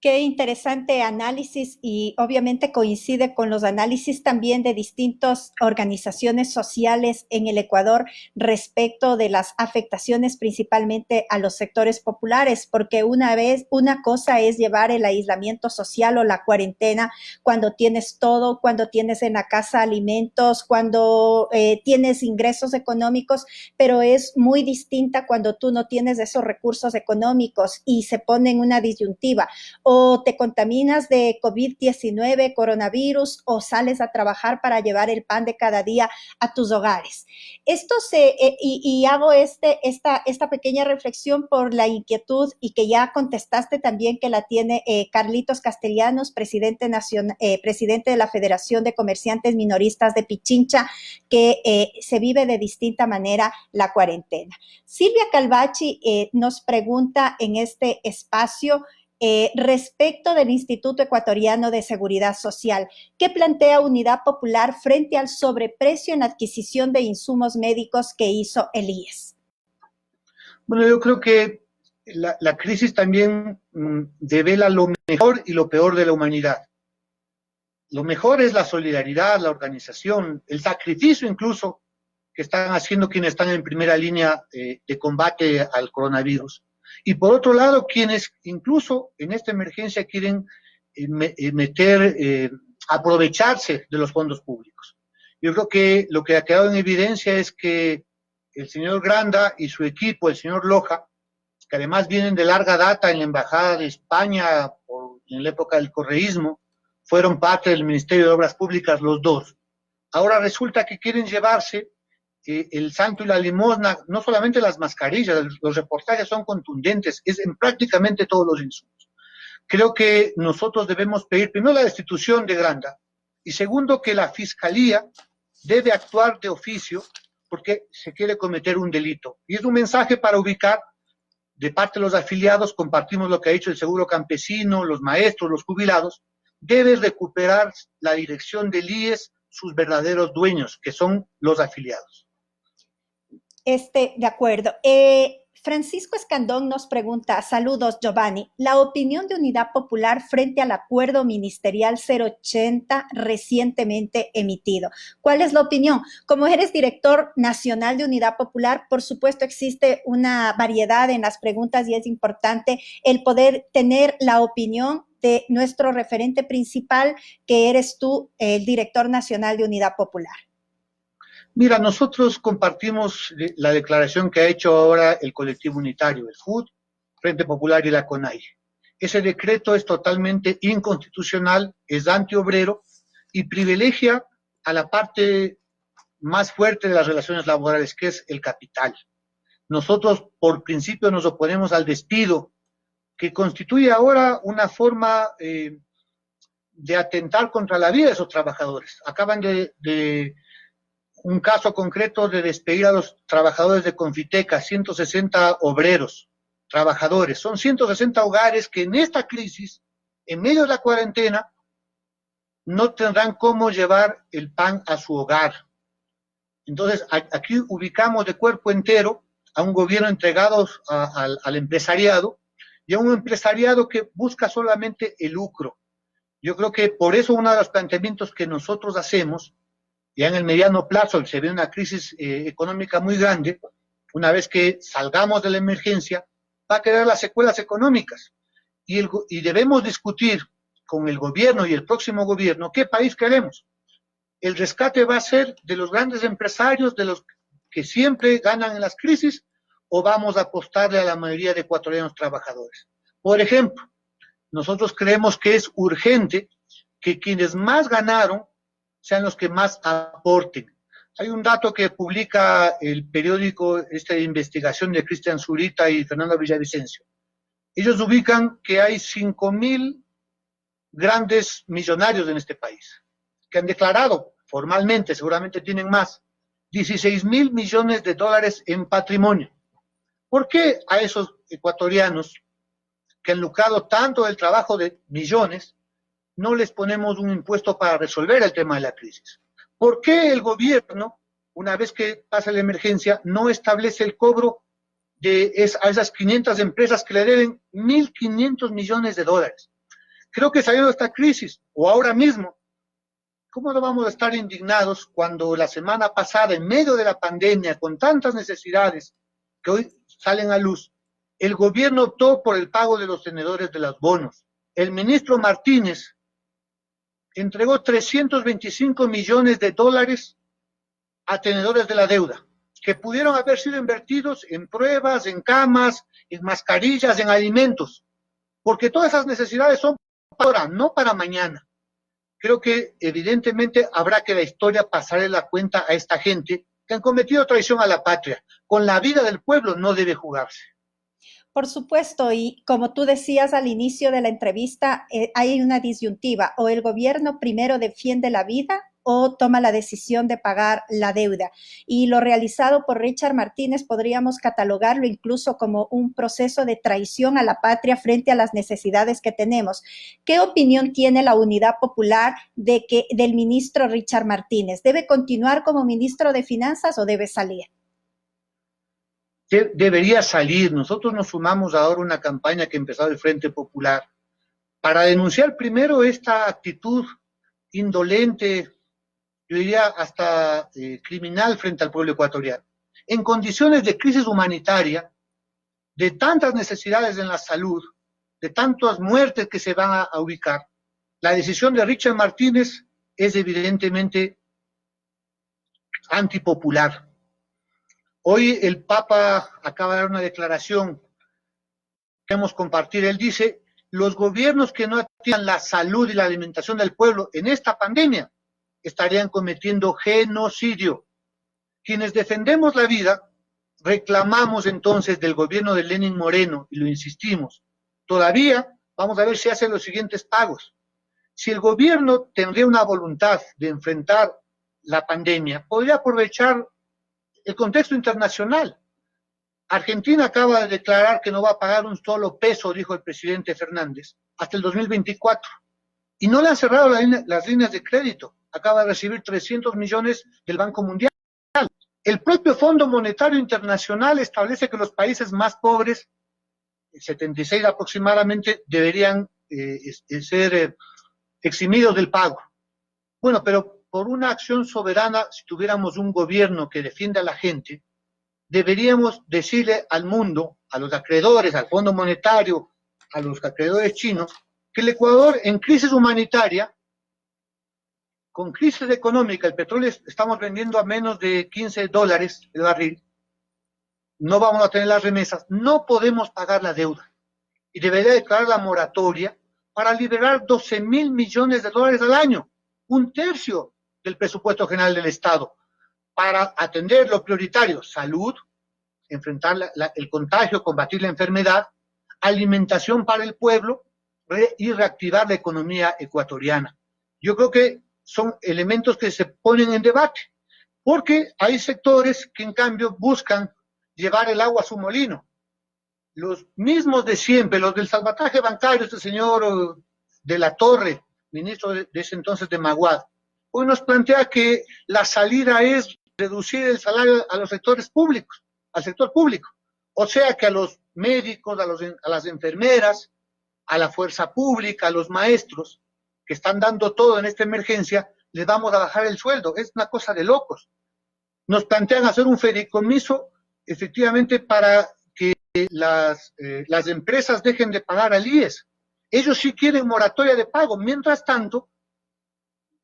Qué interesante análisis y obviamente coincide con los análisis también de distintas organizaciones sociales en el Ecuador respecto de las afectaciones principalmente a los sectores populares, porque una cosa es llevar el aislamiento social o la cuarentena cuando tienes todo, cuando tienes en la casa alimentos, cuando tienes ingresos económicos, pero es muy distinta cuando tú no tienes esos recursos económicos y se pone en una disyuntiva. O te contaminas de COVID-19, coronavirus, o sales a trabajar para llevar el pan de cada día a tus hogares. Y hago esta pequeña reflexión por la inquietud y que ya contestaste también que la tiene Carlitos Castellanos, presidente de la Federación de Comerciantes Minoristas de Pichincha, que se vive de distinta manera la cuarentena. Silvia Calvachi nos pregunta en este espacio, respecto del Instituto Ecuatoriano de Seguridad Social. ¿Qué plantea Unidad Popular frente al sobreprecio en adquisición de insumos médicos que hizo el IES? Bueno, yo creo que la crisis también devela lo mejor y lo peor de la humanidad. Lo mejor es la solidaridad, la organización, el sacrificio incluso que están haciendo quienes están en primera línea de combate al coronavirus. Y por otro lado, quienes incluso en esta emergencia quieren aprovecharse de los fondos públicos. Yo creo que lo que ha quedado en evidencia es que el señor Granda y su equipo, el señor Loja, que además vienen de larga data en la Embajada de España en la época del correísmo, fueron parte del Ministerio de Obras Públicas los dos. Ahora resulta que quieren llevarse el santo y la limosna, no solamente las mascarillas, los reportajes son contundentes, es en prácticamente todos los insumos. Creo que nosotros debemos pedir primero la destitución de Granda y segundo que la Fiscalía debe actuar de oficio porque se quiere cometer un delito. Y es un mensaje para ubicar de parte de los afiliados, compartimos lo que ha dicho el Seguro Campesino, los maestros, los jubilados, debe recuperar la dirección del IES sus verdaderos dueños, que son los afiliados. De acuerdo. Francisco Escandón nos pregunta, saludos Giovanni, la opinión de Unidad Popular frente al acuerdo ministerial 080 recientemente emitido. ¿Cuál es la opinión? Como eres director nacional de Unidad Popular, por supuesto existe una variedad en las preguntas y es importante el poder tener la opinión de nuestro referente principal, que eres tú, el director nacional de Unidad Popular. Mira, nosotros compartimos la declaración que ha hecho ahora el colectivo unitario, el FUD, Frente Popular y la CONAIE. Ese decreto es totalmente inconstitucional, es antiobrero y privilegia a la parte más fuerte de las relaciones laborales, que es el capital. Nosotros, por principio, nos oponemos al despido, que constituye ahora una forma de atentar contra la vida de esos trabajadores. Acaban de un caso concreto de despedir a los trabajadores de Confiteca, 160 obreros, trabajadores. Son 160 hogares que en esta crisis, en medio de la cuarentena, no tendrán cómo llevar el pan a su hogar. Entonces, aquí ubicamos de cuerpo entero a un gobierno entregado al empresariado y a un empresariado que busca solamente el lucro. Yo creo que por eso uno de los planteamientos que nosotros hacemos, ya en el mediano plazo se ve una crisis económica muy grande, una vez que salgamos de la emergencia, va a quedar las secuelas económicas. Y debemos discutir con el gobierno y el próximo gobierno qué país queremos. El rescate va a ser de los grandes empresarios, de los que siempre ganan en las crisis, o vamos a apostarle a la mayoría de ecuatorianos trabajadores. Por ejemplo, nosotros creemos que es urgente que quienes más ganaron sean los que más aporten. Hay un dato que publica el periódico de investigación de Cristian Zurita y Fernando Villavicencio. Ellos ubican que hay 5,000 grandes millonarios en este país, que han declarado formalmente, seguramente tienen más, 16,000 millones de dólares en patrimonio. ¿Por qué a esos ecuatorianos que han lucrado tanto del trabajo de millones no les ponemos un impuesto para resolver el tema de la crisis? ¿Por qué el gobierno, una vez que pasa la emergencia, no establece el cobro a esas 500 empresas que le deben 1.500 millones de dólares? Creo que saliendo de esta crisis, o ahora mismo, ¿cómo no vamos a estar indignados cuando la semana pasada, en medio de la pandemia, con tantas necesidades que hoy salen a luz, el gobierno optó por el pago de los tenedores de los bonos? El ministro Martínez entregó 325 millones de dólares a tenedores de la deuda, que pudieron haber sido invertidos en pruebas, en camas, en mascarillas, en alimentos, porque todas esas necesidades son para ahora, no para mañana. Creo que evidentemente habrá que la historia pasarle la cuenta a esta gente que han cometido traición a la patria. Con la vida del pueblo no debe jugarse. Por supuesto, y como tú decías al inicio de la entrevista, hay una disyuntiva, o el gobierno primero defiende la vida o toma la decisión de pagar la deuda. Y lo realizado por Richard Martínez podríamos catalogarlo incluso como un proceso de traición a la patria frente a las necesidades que tenemos. ¿Qué opinión tiene la Unidad Popular del ministro Richard Martínez? ¿Debe continuar como ministro de Finanzas o debe salir? Debería salir. Nosotros nos sumamos ahora a una campaña que ha empezado el Frente Popular para denunciar primero esta actitud indolente, yo diría hasta criminal frente al pueblo ecuatoriano. En condiciones de crisis humanitaria, de tantas necesidades en la salud, de tantas muertes que se van a ubicar, la decisión de Richard Martínez es evidentemente antipopular. Hoy el Papa acaba de dar una declaración, queremos compartir, él dice, los gobiernos que no atiendan la salud y la alimentación del pueblo en esta pandemia estarían cometiendo genocidio. Quienes defendemos la vida, reclamamos entonces del gobierno de Lenín Moreno, y lo insistimos, todavía vamos a ver si hace los siguientes pagos. Si el gobierno tendría una voluntad de enfrentar la pandemia, podría aprovechar el contexto internacional. Argentina acaba de declarar que no va a pagar un solo peso, dijo el presidente Fernández, hasta el 2024. Y no le han cerrado las líneas de crédito. Acaba de recibir 300 millones del Banco Mundial. El propio Fondo Monetario Internacional establece que los países más pobres, 76 aproximadamente, deberían ser eximidos del pago. Bueno, pero por una acción soberana, si tuviéramos un gobierno que defienda a la gente, deberíamos decirle al mundo, a los acreedores, al Fondo Monetario, a los acreedores chinos, que el Ecuador en crisis humanitaria, con crisis económica, el petróleo estamos vendiendo a menos de $15 el barril, no vamos a tener las remesas, no podemos pagar la deuda. Y debería declarar la moratoria para liberar 12.000 millones de dólares al año, un tercio del presupuesto general del Estado, para atender lo prioritario, salud, enfrentar el contagio, combatir la enfermedad, alimentación para el pueblo y reactivar la economía ecuatoriana. Yo creo que son elementos que se ponen en debate, porque hay sectores que en cambio buscan llevar el agua a su molino. Los mismos de siempre, los del salvataje bancario, este señor de la Torre, ministro de ese entonces de Maguad, hoy nos plantea que la salida es reducir el salario a los sectores públicos, al sector público. O sea que a los médicos, a las enfermeras, a la fuerza pública, a los maestros, que están dando todo en esta emergencia, les vamos a bajar el sueldo. Es una cosa de locos. Nos plantean hacer un fideicomiso, efectivamente, para que las empresas dejen de pagar al IES. Ellos sí quieren moratoria de pago. Mientras tanto,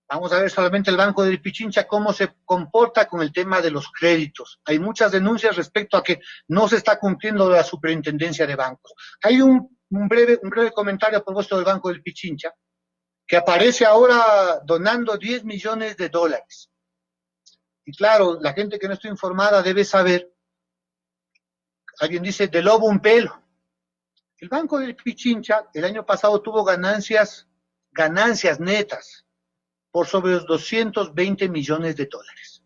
vamos a ver solamente el Banco del Pichincha cómo se comporta con el tema de los créditos. Hay muchas denuncias respecto a que no se está cumpliendo la superintendencia de bancos. Hay un breve comentario a propósito del Banco del Pichincha, que aparece ahora donando 10 millones de dólares. Y claro, la gente que no está informada debe saber, alguien dice, de lobo un pelo. El Banco del Pichincha el año pasado tuvo ganancias netas, por sobre los 220 millones de dólares.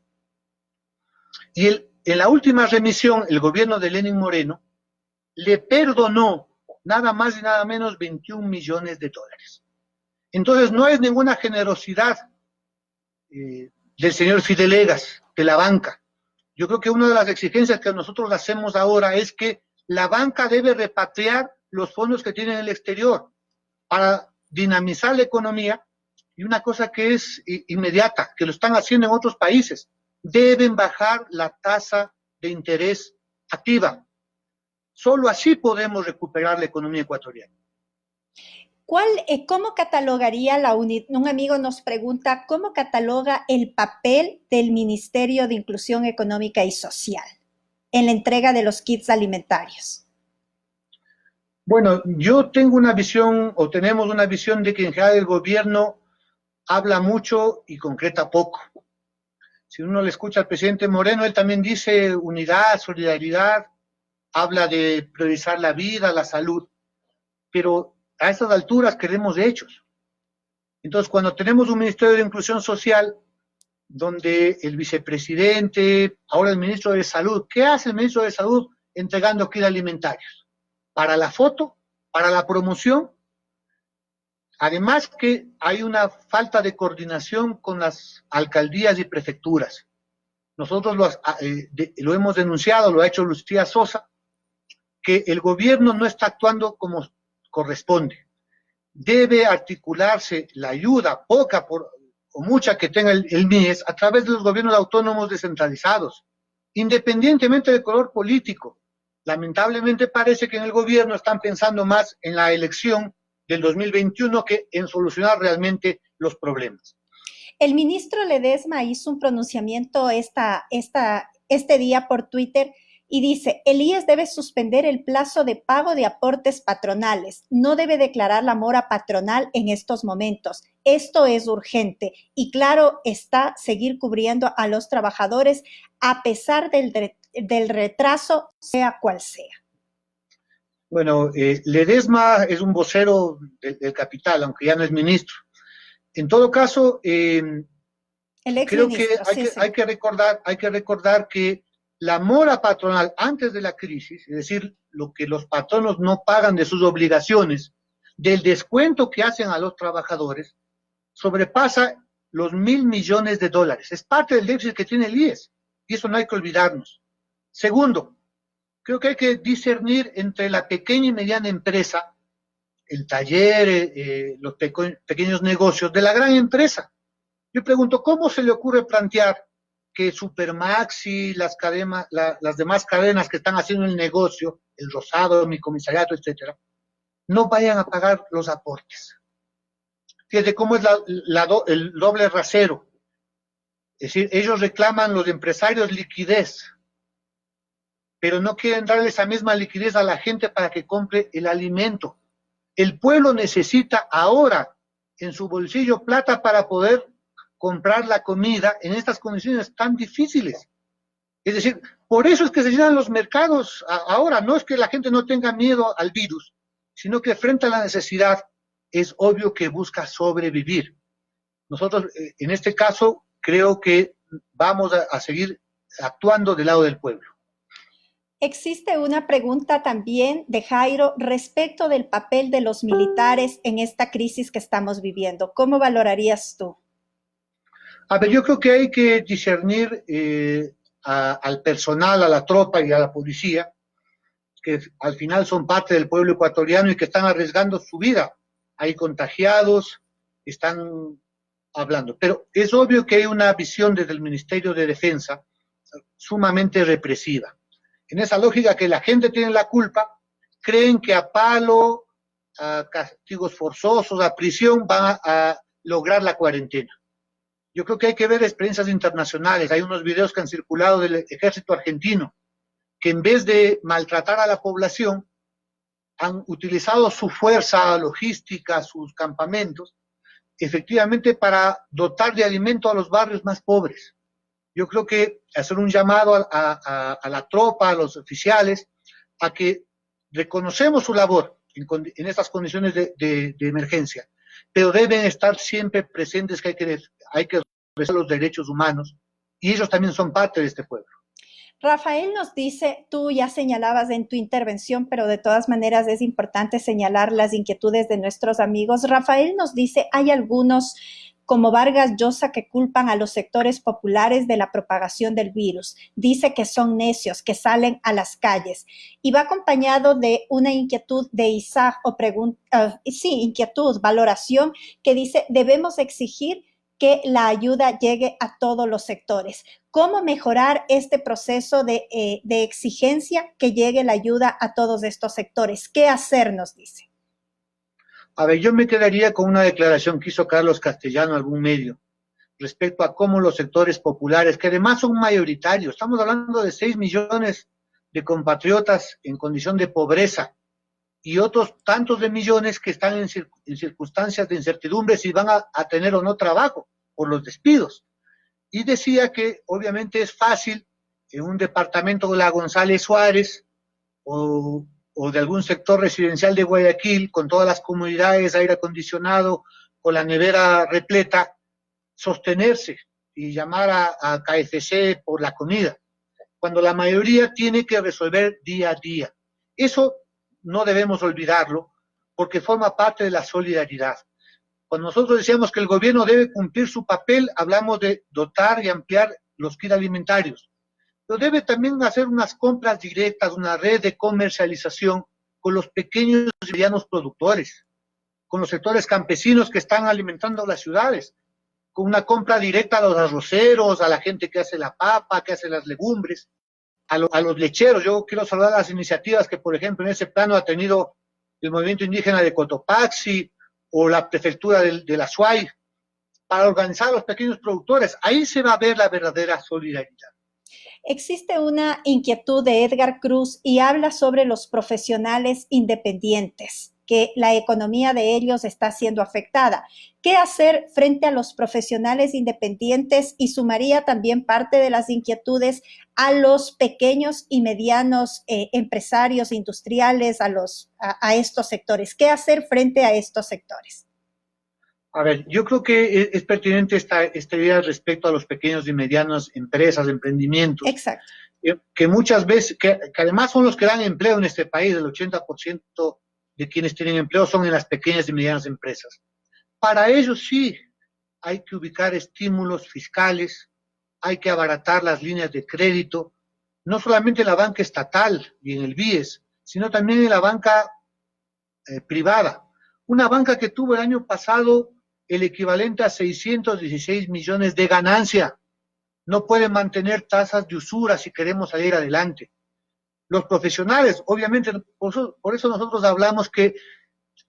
Y en la última remisión, el gobierno de Lenín Moreno le perdonó nada más y nada menos 21 millones de dólares. Entonces no es ninguna generosidad del señor Fidelegas, de la banca. Yo creo que una de las exigencias que nosotros hacemos ahora es que la banca debe repatriar los fondos que tiene en el exterior para dinamizar la economía. Y una cosa que es inmediata, que lo están haciendo en otros países, deben bajar la tasa de interés activa. Solo así podemos recuperar la economía ecuatoriana. ¿Cómo catalogaría un amigo nos pregunta, ¿cómo cataloga el papel del Ministerio de Inclusión Económica y Social en la entrega de los kits alimentarios? Bueno, yo tengo una visión, o tenemos una visión de que en general el gobierno habla mucho y concreta poco. Si uno le escucha al presidente Moreno, él también dice unidad, solidaridad, habla de priorizar la vida, la salud, pero a estas alturas queremos hechos. Entonces, cuando tenemos un Ministerio de Inclusión Social, donde el vicepresidente, ahora el ministro de Salud, ¿qué hace el ministro de Salud entregando kits alimentarios? Para la foto, para la promoción. Además que hay una falta de coordinación con las alcaldías y prefecturas. Nosotros lo hemos denunciado, lo ha hecho Lucía Sosa, que el gobierno no está actuando como corresponde. Debe articularse la ayuda, poca o mucha que tenga el MIES, a través de los gobiernos autónomos descentralizados, independientemente del color político. Lamentablemente parece que en el gobierno están pensando más en la elección del 2021 que en solucionar realmente los problemas. El ministro Ledesma hizo un pronunciamiento este día por Twitter y dice, el IES debe suspender el plazo de pago de aportes patronales, no debe declarar la mora patronal en estos momentos. Esto es urgente y claro está seguir cubriendo a los trabajadores a pesar del retraso, sea cual sea. Bueno, Ledesma es un vocero del capital, aunque ya no es ministro. En todo caso, creo que hay que recordar que la mora patronal antes de la crisis, es decir, lo que los patronos no pagan de sus obligaciones, del descuento que hacen a los trabajadores, sobrepasa los $1.000 millones. Es parte del déficit que tiene el IES, y eso no hay que olvidarnos. Segundo, creo que hay que discernir entre la pequeña y mediana empresa, el taller, los pequeños negocios, de la gran empresa. Yo pregunto, ¿cómo se le ocurre plantear que Supermaxi, las demás cadenas que están haciendo el negocio, el Rosado, mi comisariato, etcétera, no vayan a pagar los aportes? Fíjate cómo es el doble rasero. Es decir, ellos reclaman, los empresarios, liquidez, pero no quieren darle esa misma liquidez a la gente para que compre el alimento. El pueblo necesita ahora en su bolsillo plata para poder comprar la comida en estas condiciones tan difíciles. Es decir, por eso es que se llenan los mercados ahora. No es que la gente no tenga miedo al virus, sino que frente a la necesidad es obvio que busca sobrevivir. Nosotros, en este caso, creo que vamos a seguir actuando del lado del pueblo. Existe una pregunta también de Jairo respecto del papel de los militares en esta crisis que estamos viviendo. ¿Cómo valorarías tú? A ver, yo creo que hay que discernir al personal, a la tropa y a la policía, que al final son parte del pueblo ecuatoriano y que están arriesgando su vida. Hay contagiados, están hablando. Pero es obvio que hay una visión desde el Ministerio de Defensa sumamente represiva. En esa lógica que la gente tiene la culpa, creen que a palo, a castigos forzosos, a prisión, van a lograr la cuarentena. Yo creo que hay que ver experiencias internacionales. Hay unos videos que han circulado del ejército argentino, que en vez de maltratar a la población, han utilizado su fuerza logística, sus campamentos, efectivamente para dotar de alimento a los barrios más pobres. Yo creo que hacer un llamado a la tropa, a los oficiales, a que reconocemos su labor en estas condiciones de emergencia, pero deben estar siempre presentes que hay que respetar los derechos humanos y ellos también son parte de este pueblo. Rafael nos dice, tú ya señalabas en tu intervención, pero de todas maneras es importante señalar las inquietudes de nuestros amigos. Rafael nos dice, hay algunos como Vargas Llosa que culpan a los sectores populares de la propagación del virus. Dice que son necios, que salen a las calles. Y va acompañado de una inquietud de Isaac o valoración, que dice, debemos exigir que la ayuda llegue a todos los sectores. ¿Cómo mejorar este proceso de exigencia que llegue la ayuda a todos estos sectores? ¿Qué hacer, nos dice? A ver, yo me quedaría con una declaración que hizo Carlos Castellano, algún medio, respecto a cómo los sectores populares, que además son mayoritarios, estamos hablando de 6 millones de compatriotas en condición de pobreza y otros tantos de millones que están en circunstancias de incertidumbre si van a tener o no trabajo por los despidos. Y decía que obviamente es fácil en un departamento de la González Suárez o de algún sector residencial de Guayaquil, con todas las comodidades, aire acondicionado, con la nevera repleta, sostenerse y llamar a KFC por la comida, cuando la mayoría tiene que resolver día a día. Eso no debemos olvidarlo, porque forma parte de la solidaridad. Cuando nosotros decíamos que el gobierno debe cumplir su papel, hablamos de dotar y ampliar los kits alimentarios, pero debe también hacer unas compras directas, una red de comercialización con los pequeños y medianos productores, con los sectores campesinos que están alimentando las ciudades, con una compra directa a los arroceros, a la gente que hace la papa, que hace las legumbres, a los lecheros. Yo quiero saludar las iniciativas que, por ejemplo, en ese plano ha tenido el movimiento indígena de Cotopaxi o la prefectura de la Suay, para organizar a los pequeños productores. Ahí se va a ver la verdadera solidaridad. Existe una inquietud de Edgar Cruz y habla sobre los profesionales independientes, que la economía de ellos está siendo afectada. ¿Qué hacer frente a los profesionales independientes? Y sumaría también parte de las inquietudes a los pequeños y medianos empresarios industriales, a estos sectores. ¿Qué hacer frente a estos sectores? A ver, yo creo que es pertinente esta idea respecto a los pequeños y medianas empresas, emprendimientos. Exacto. Que muchas veces, que además son los que dan empleo en este país, el 80% de quienes tienen empleo son en las pequeñas y medianas empresas. Para ellos sí hay que ubicar estímulos fiscales, hay que abaratar las líneas de crédito, no solamente en la banca estatal y en el BIES, sino también en la banca privada. Una banca que tuvo el año pasado el equivalente a 616 millones de ganancia. No puede mantener tasas de usura si queremos salir adelante. Los profesionales, obviamente, por eso nosotros hablamos que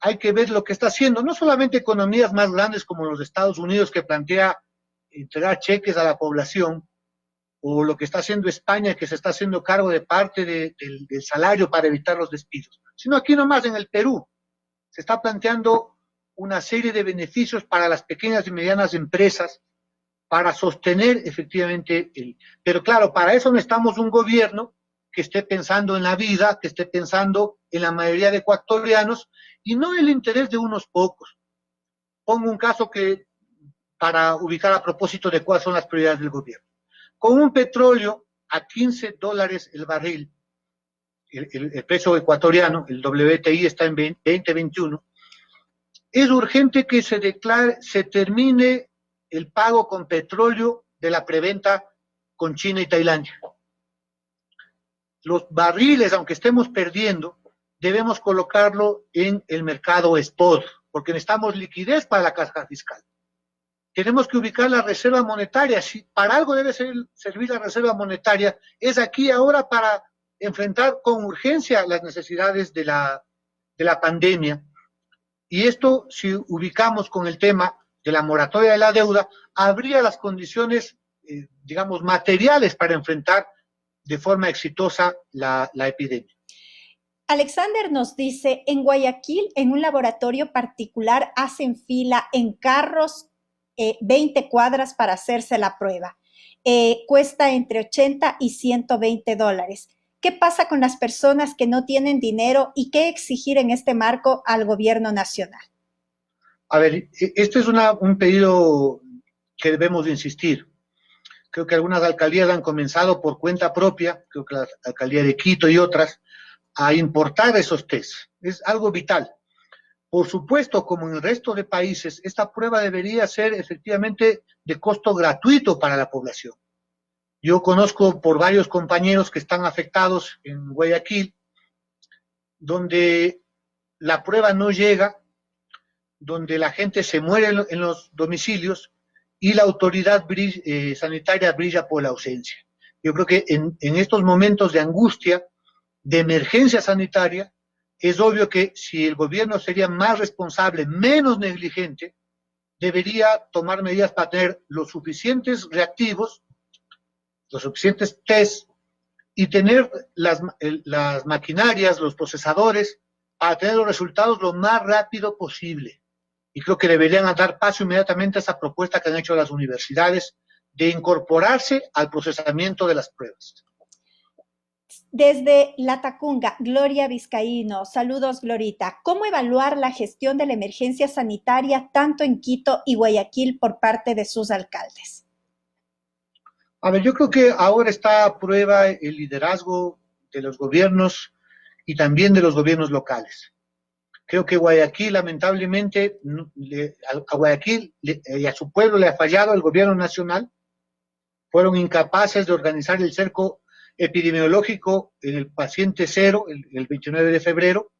hay que ver lo que está haciendo, no solamente economías más grandes como los Estados Unidos, que plantea entregar cheques a la población, o lo que está haciendo España, que se está haciendo cargo de parte del salario para evitar los despidos, sino aquí nomás en el Perú se está planteando una serie de beneficios para las pequeñas y medianas empresas para sostener efectivamente Pero claro, para eso necesitamos un gobierno que esté pensando en la vida, que esté pensando en la mayoría de ecuatorianos y no en el interés de unos pocos. Pongo un caso que para ubicar a propósito de cuáles son las prioridades del gobierno. Con un petróleo a $15 el barril, el precio ecuatoriano, el WTI está en 2021, es urgente que se termine el pago con petróleo de la preventa con China y Tailandia. Los barriles, aunque estemos perdiendo, debemos colocarlo en el mercado spot, porque necesitamos liquidez para la caja fiscal. Tenemos que ubicar la reserva monetaria. Si para algo debe servir la reserva monetaria, es aquí ahora para enfrentar con urgencia las necesidades de la pandemia. Y esto, si ubicamos con el tema de la moratoria de la deuda, habría las condiciones, digamos, materiales para enfrentar de forma exitosa la epidemia. Alexander nos dice, en Guayaquil, en un laboratorio particular, hacen fila en carros 20 cuadras para hacerse la prueba. Cuesta entre 80 y $120. ¿Qué pasa con las personas que no tienen dinero y qué exigir en este marco al gobierno nacional? A ver, este es un pedido que debemos de insistir. Creo que algunas alcaldías han comenzado por cuenta propia, creo que la alcaldía de Quito y otras, a importar esos test. Es algo vital. Por supuesto, como en el resto de países, esta prueba debería ser efectivamente de costo gratuito para la población. Yo conozco por varios compañeros que están afectados en Guayaquil, donde la prueba no llega, donde la gente se muere en los domicilios y la autoridad sanitaria brilla por la ausencia. Yo creo que en estos momentos de angustia, de emergencia sanitaria, es obvio que si el gobierno sería más responsable, menos negligente, debería tomar medidas para tener los suficientes reactivos, los suficientes test y tener las maquinarias, los procesadores, para tener los resultados lo más rápido posible. Y creo que deberían dar paso inmediatamente a esa propuesta que han hecho las universidades de incorporarse al procesamiento de las pruebas. Desde La Tacunga, Gloria Vizcaíno, saludos Glorita. ¿Cómo evaluar la gestión de la emergencia sanitaria tanto en Quito y Guayaquil por parte de sus alcaldes? A ver, yo creo que ahora está a prueba el liderazgo de los gobiernos y también de los gobiernos locales. Creo que Guayaquil, lamentablemente, a Guayaquil y a su pueblo le ha fallado el gobierno nacional. Fueron incapaces de organizar el cerco epidemiológico en el paciente cero el 29 de febrero.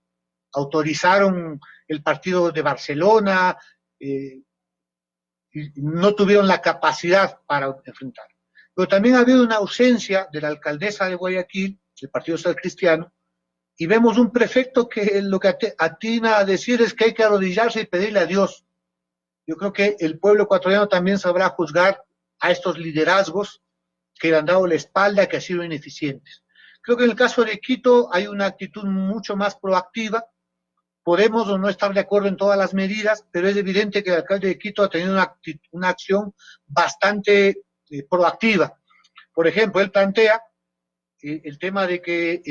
Autorizaron el partido de Barcelona, y no tuvieron la capacidad para enfrentar. Pero también ha habido una ausencia de la alcaldesa de Guayaquil, del Partido Social Cristiano, y vemos un prefecto que lo que atina a decir es que hay que arrodillarse y pedirle a Dios. Yo creo que el pueblo ecuatoriano también sabrá juzgar a estos liderazgos que le han dado la espalda, que han sido ineficientes. Creo que en el caso de Quito hay una actitud mucho más proactiva. Podemos o no estar de acuerdo en todas las medidas, pero es evidente que el alcalde de Quito ha tenido una acción bastante proactiva. Por ejemplo, él plantea el tema de que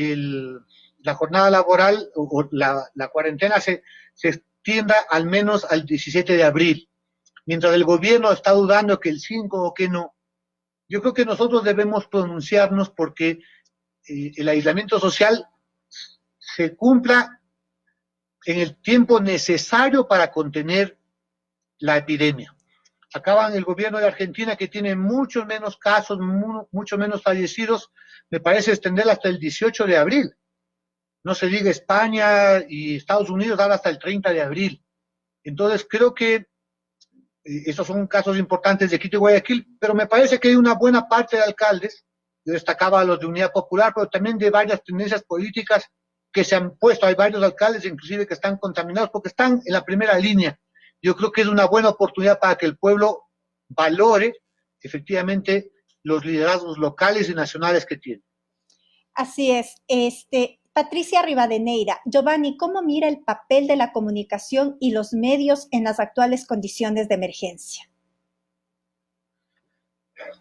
la jornada laboral o la cuarentena se extienda al menos al 17 de abril, mientras el gobierno está dudando que el 5 o que no. Yo creo que nosotros debemos pronunciarnos porque el aislamiento social se cumpla en el tiempo necesario para contener la epidemia. Acaban el gobierno de Argentina, que tiene muchos menos casos, mucho menos fallecidos, me parece extenderla hasta el 18 de abril. No se diga España y Estados Unidos, dar hasta el 30 de abril. Entonces creo que esos son casos importantes de Quito y Guayaquil, pero me parece que hay una buena parte de alcaldes, yo destacaba a los de Unidad Popular, pero también de varias tendencias políticas que se han puesto, hay varios alcaldes inclusive que están contaminados porque están en la primera línea. Yo creo que es una buena oportunidad para que el pueblo valore efectivamente los liderazgos locales y nacionales que tiene. Así es. Patricia Rivadeneira, Giovanni, ¿cómo mira el papel de la comunicación y los medios en las actuales condiciones de emergencia?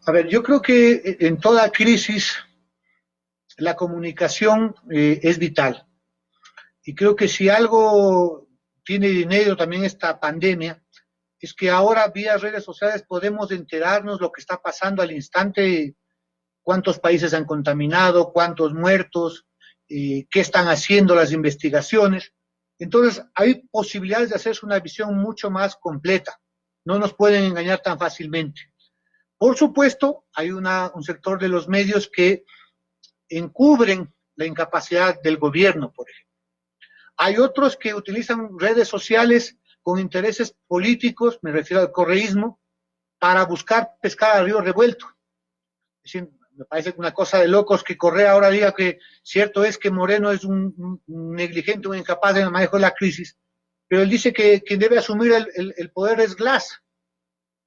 A ver, yo creo que en toda crisis la comunicación es vital. Y creo que si algo tiene dinero también esta pandemia, es que ahora vía redes sociales podemos enterarnos lo que está pasando al instante, cuántos países han contaminado, cuántos muertos, qué están haciendo las investigaciones. Entonces, hay posibilidades de hacerse una visión mucho más completa. No nos pueden engañar tan fácilmente. Por supuesto, hay un sector de los medios que encubren la incapacidad del gobierno, por ejemplo. Hay otros que utilizan redes sociales con intereses políticos, me refiero al correísmo, para buscar pescar a río revuelto. Es decir, me parece una cosa de locos que Correa ahora diga que cierto es que Moreno es un negligente, un incapaz en el manejo de la crisis, pero él dice que quien debe asumir el poder es Glass,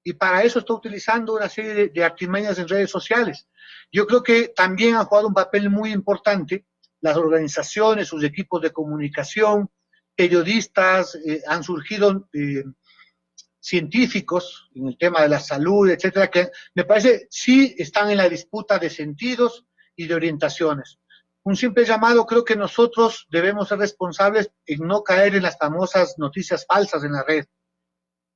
y para eso está utilizando una serie de artimañas en redes sociales. Yo creo que también han jugado un papel muy importante las organizaciones, sus equipos de comunicación, periodistas, han surgido científicos en el tema de la salud, etcétera, que me parece sí están en la disputa de sentidos y de orientaciones. Un simple llamado, creo que nosotros debemos ser responsables en no caer en las famosas noticias falsas en la red,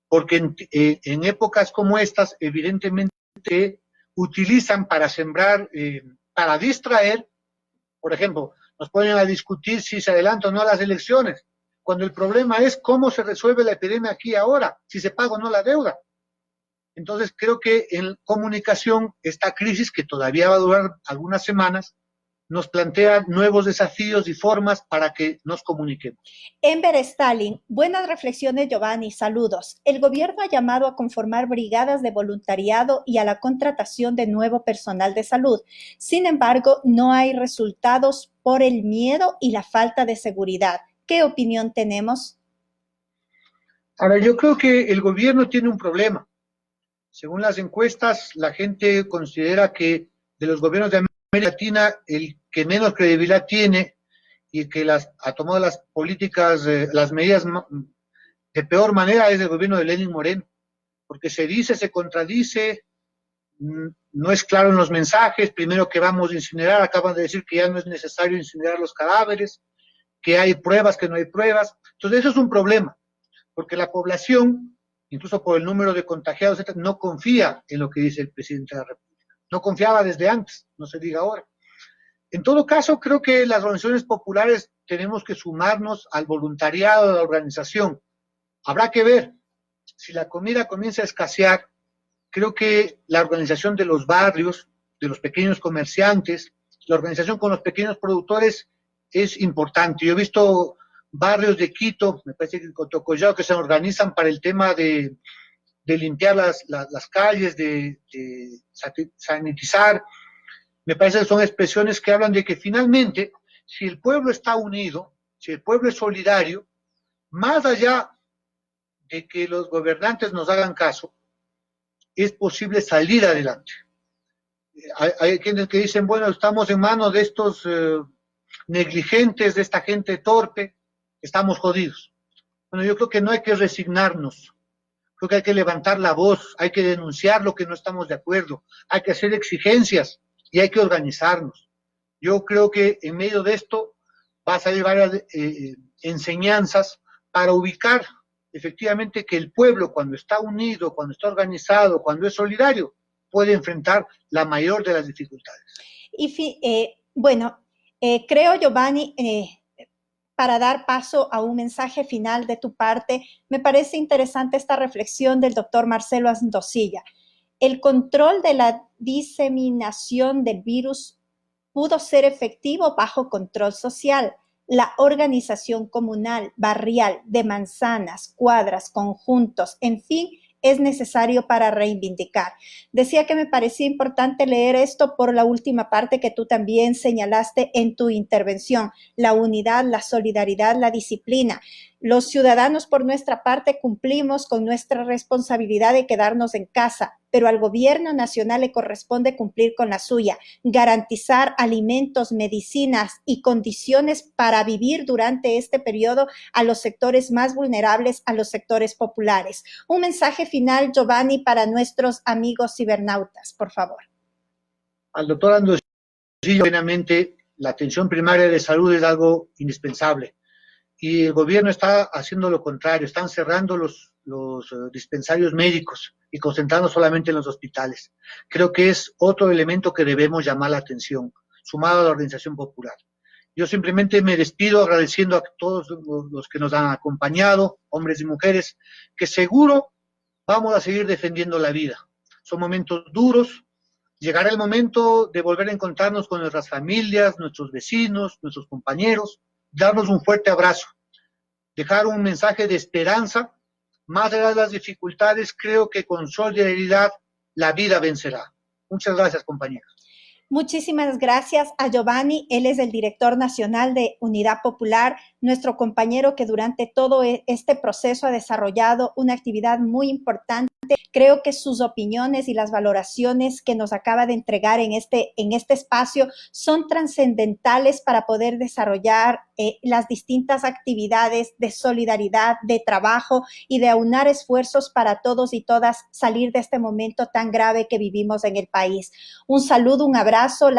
porque en épocas como estas, evidentemente, utilizan para sembrar, para distraer. Por ejemplo, nos ponen a discutir si se adelantan o no las elecciones, cuando el problema es cómo se resuelve la epidemia aquí ahora, si se paga o no la deuda. Entonces, creo que en comunicación, esta crisis, que todavía va a durar algunas semanas, nos plantea nuevos desafíos y formas para que nos comuniquemos. Enver Stalin, buenas reflexiones, Giovanni, saludos. El gobierno ha llamado a conformar brigadas de voluntariado y a la contratación de nuevo personal de salud. Sin embargo, no hay resultados por el miedo y la falta de seguridad. ¿Qué opinión tenemos? Ahora, yo creo que el gobierno tiene un problema. Según las encuestas, la gente considera que de los gobiernos de América Latina, el que menos credibilidad tiene y que ha tomado las políticas, las medidas de peor manera es el gobierno de Lenín Moreno, porque se dice, se contradice, no es claro en los mensajes. Primero que vamos a incinerar, acaban de decir que ya no es necesario incinerar los cadáveres, que hay pruebas, que no hay pruebas. Entonces eso es un problema, porque la población, incluso por el número de contagiados, no confía en lo que dice el presidente de la República. no confiaba desde antes, no se diga ahora. En todo caso, creo que las organizaciones populares tenemos que sumarnos al voluntariado de la organización. Habrá que ver si la comida comienza a escasear. Creo que la organización de los barrios, de los pequeños comerciantes, la organización con los pequeños productores es importante. Yo he visto barrios de Quito, me parece que con Tocollao, que se organizan para el tema de limpiar las calles, de sanitizar. Me parece que son expresiones que hablan de que finalmente, si el pueblo está unido, si el pueblo es solidario, más allá de que los gobernantes nos hagan caso, es posible salir adelante. Hay quienes que dicen, bueno, estamos en manos de estos negligentes, de esta gente torpe, estamos jodidos. Bueno, yo creo que no hay que resignarnos, creo que hay que levantar la voz, hay que denunciar lo que no estamos de acuerdo, hay que hacer exigencias y hay que organizarnos. Yo creo que en medio de esto va a salir varias enseñanzas para ubicar efectivamente que el pueblo, cuando está unido, cuando está organizado, cuando es solidario, puede enfrentar la mayor de las dificultades. Y creo, Giovanni, para dar paso a un mensaje final de tu parte, me parece interesante esta reflexión del doctor Marcelo Andosilla. El control de la diseminación del virus pudo ser efectivo bajo control social. La organización comunal, barrial, de manzanas, cuadras, conjuntos, en fin, es necesario para reivindicar. Decía que me parecía importante leer esto por la última parte que tú también señalaste en tu intervención, la unidad, la solidaridad, la disciplina. Los ciudadanos, por nuestra parte, cumplimos con nuestra responsabilidad de quedarnos en casa, pero al gobierno nacional le corresponde cumplir con la suya, garantizar alimentos, medicinas y condiciones para vivir durante este periodo a los sectores más vulnerables, a los sectores populares. Un mensaje final, Giovanni, para nuestros amigos cibernautas, por favor. Al doctor Andosilla, plenamente, la atención primaria de salud es algo indispensable. Y el gobierno está haciendo lo contrario, están cerrando los dispensarios médicos y concentrando solamente en los hospitales. Creo que es otro elemento que debemos llamar la atención, sumado a la organización popular. Yo simplemente me despido agradeciendo a todos los que nos han acompañado, hombres y mujeres, que seguro vamos a seguir defendiendo la vida. Son momentos duros, llegará el momento de volver a encontrarnos con nuestras familias, nuestros vecinos, nuestros compañeros, darnos un fuerte abrazo, dejar un mensaje de esperanza. Más allá de las dificultades, creo que con solidaridad la vida vencerá. Muchas gracias, compañeros. Muchísimas gracias a Giovanni. Él es el director nacional de Unidad Popular, nuestro compañero que durante todo este proceso ha desarrollado una actividad muy importante. Creo que sus opiniones y las valoraciones que nos acaba de entregar en este espacio son trascendentales para poder desarrollar las distintas actividades de solidaridad, de trabajo y de aunar esfuerzos para todos y todas salir de este momento tan grave que vivimos en el país. Un saludo, un abrazo,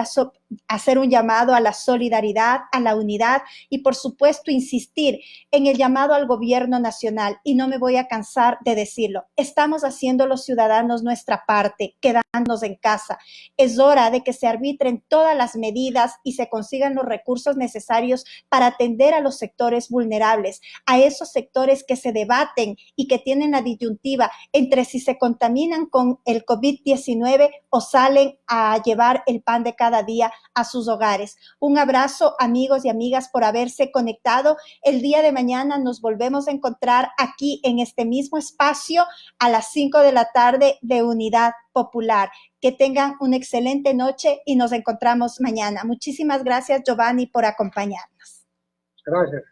hacer un llamado a la solidaridad, a la unidad y, por supuesto, insistir en el llamado al gobierno nacional. Y no me voy a cansar de decirlo. Estamos haciendo los ciudadanos nuestra parte, quedándonos en casa. Es hora de que se arbitren todas las medidas y se consigan los recursos necesarios para atender a los sectores vulnerables, a esos sectores que se debaten y que tienen la disyuntiva entre si se contaminan con el COVID-19 o salen a llevar el pan de cada día a sus hogares. Un abrazo, amigos y amigas, por haberse conectado. El día de mañana nos volvemos a encontrar aquí en este mismo espacio a las 5 de la tarde de Unidad Popular. Que tengan una excelente noche y nos encontramos mañana. Muchísimas gracias, Giovanni, por acompañarnos. Gracias.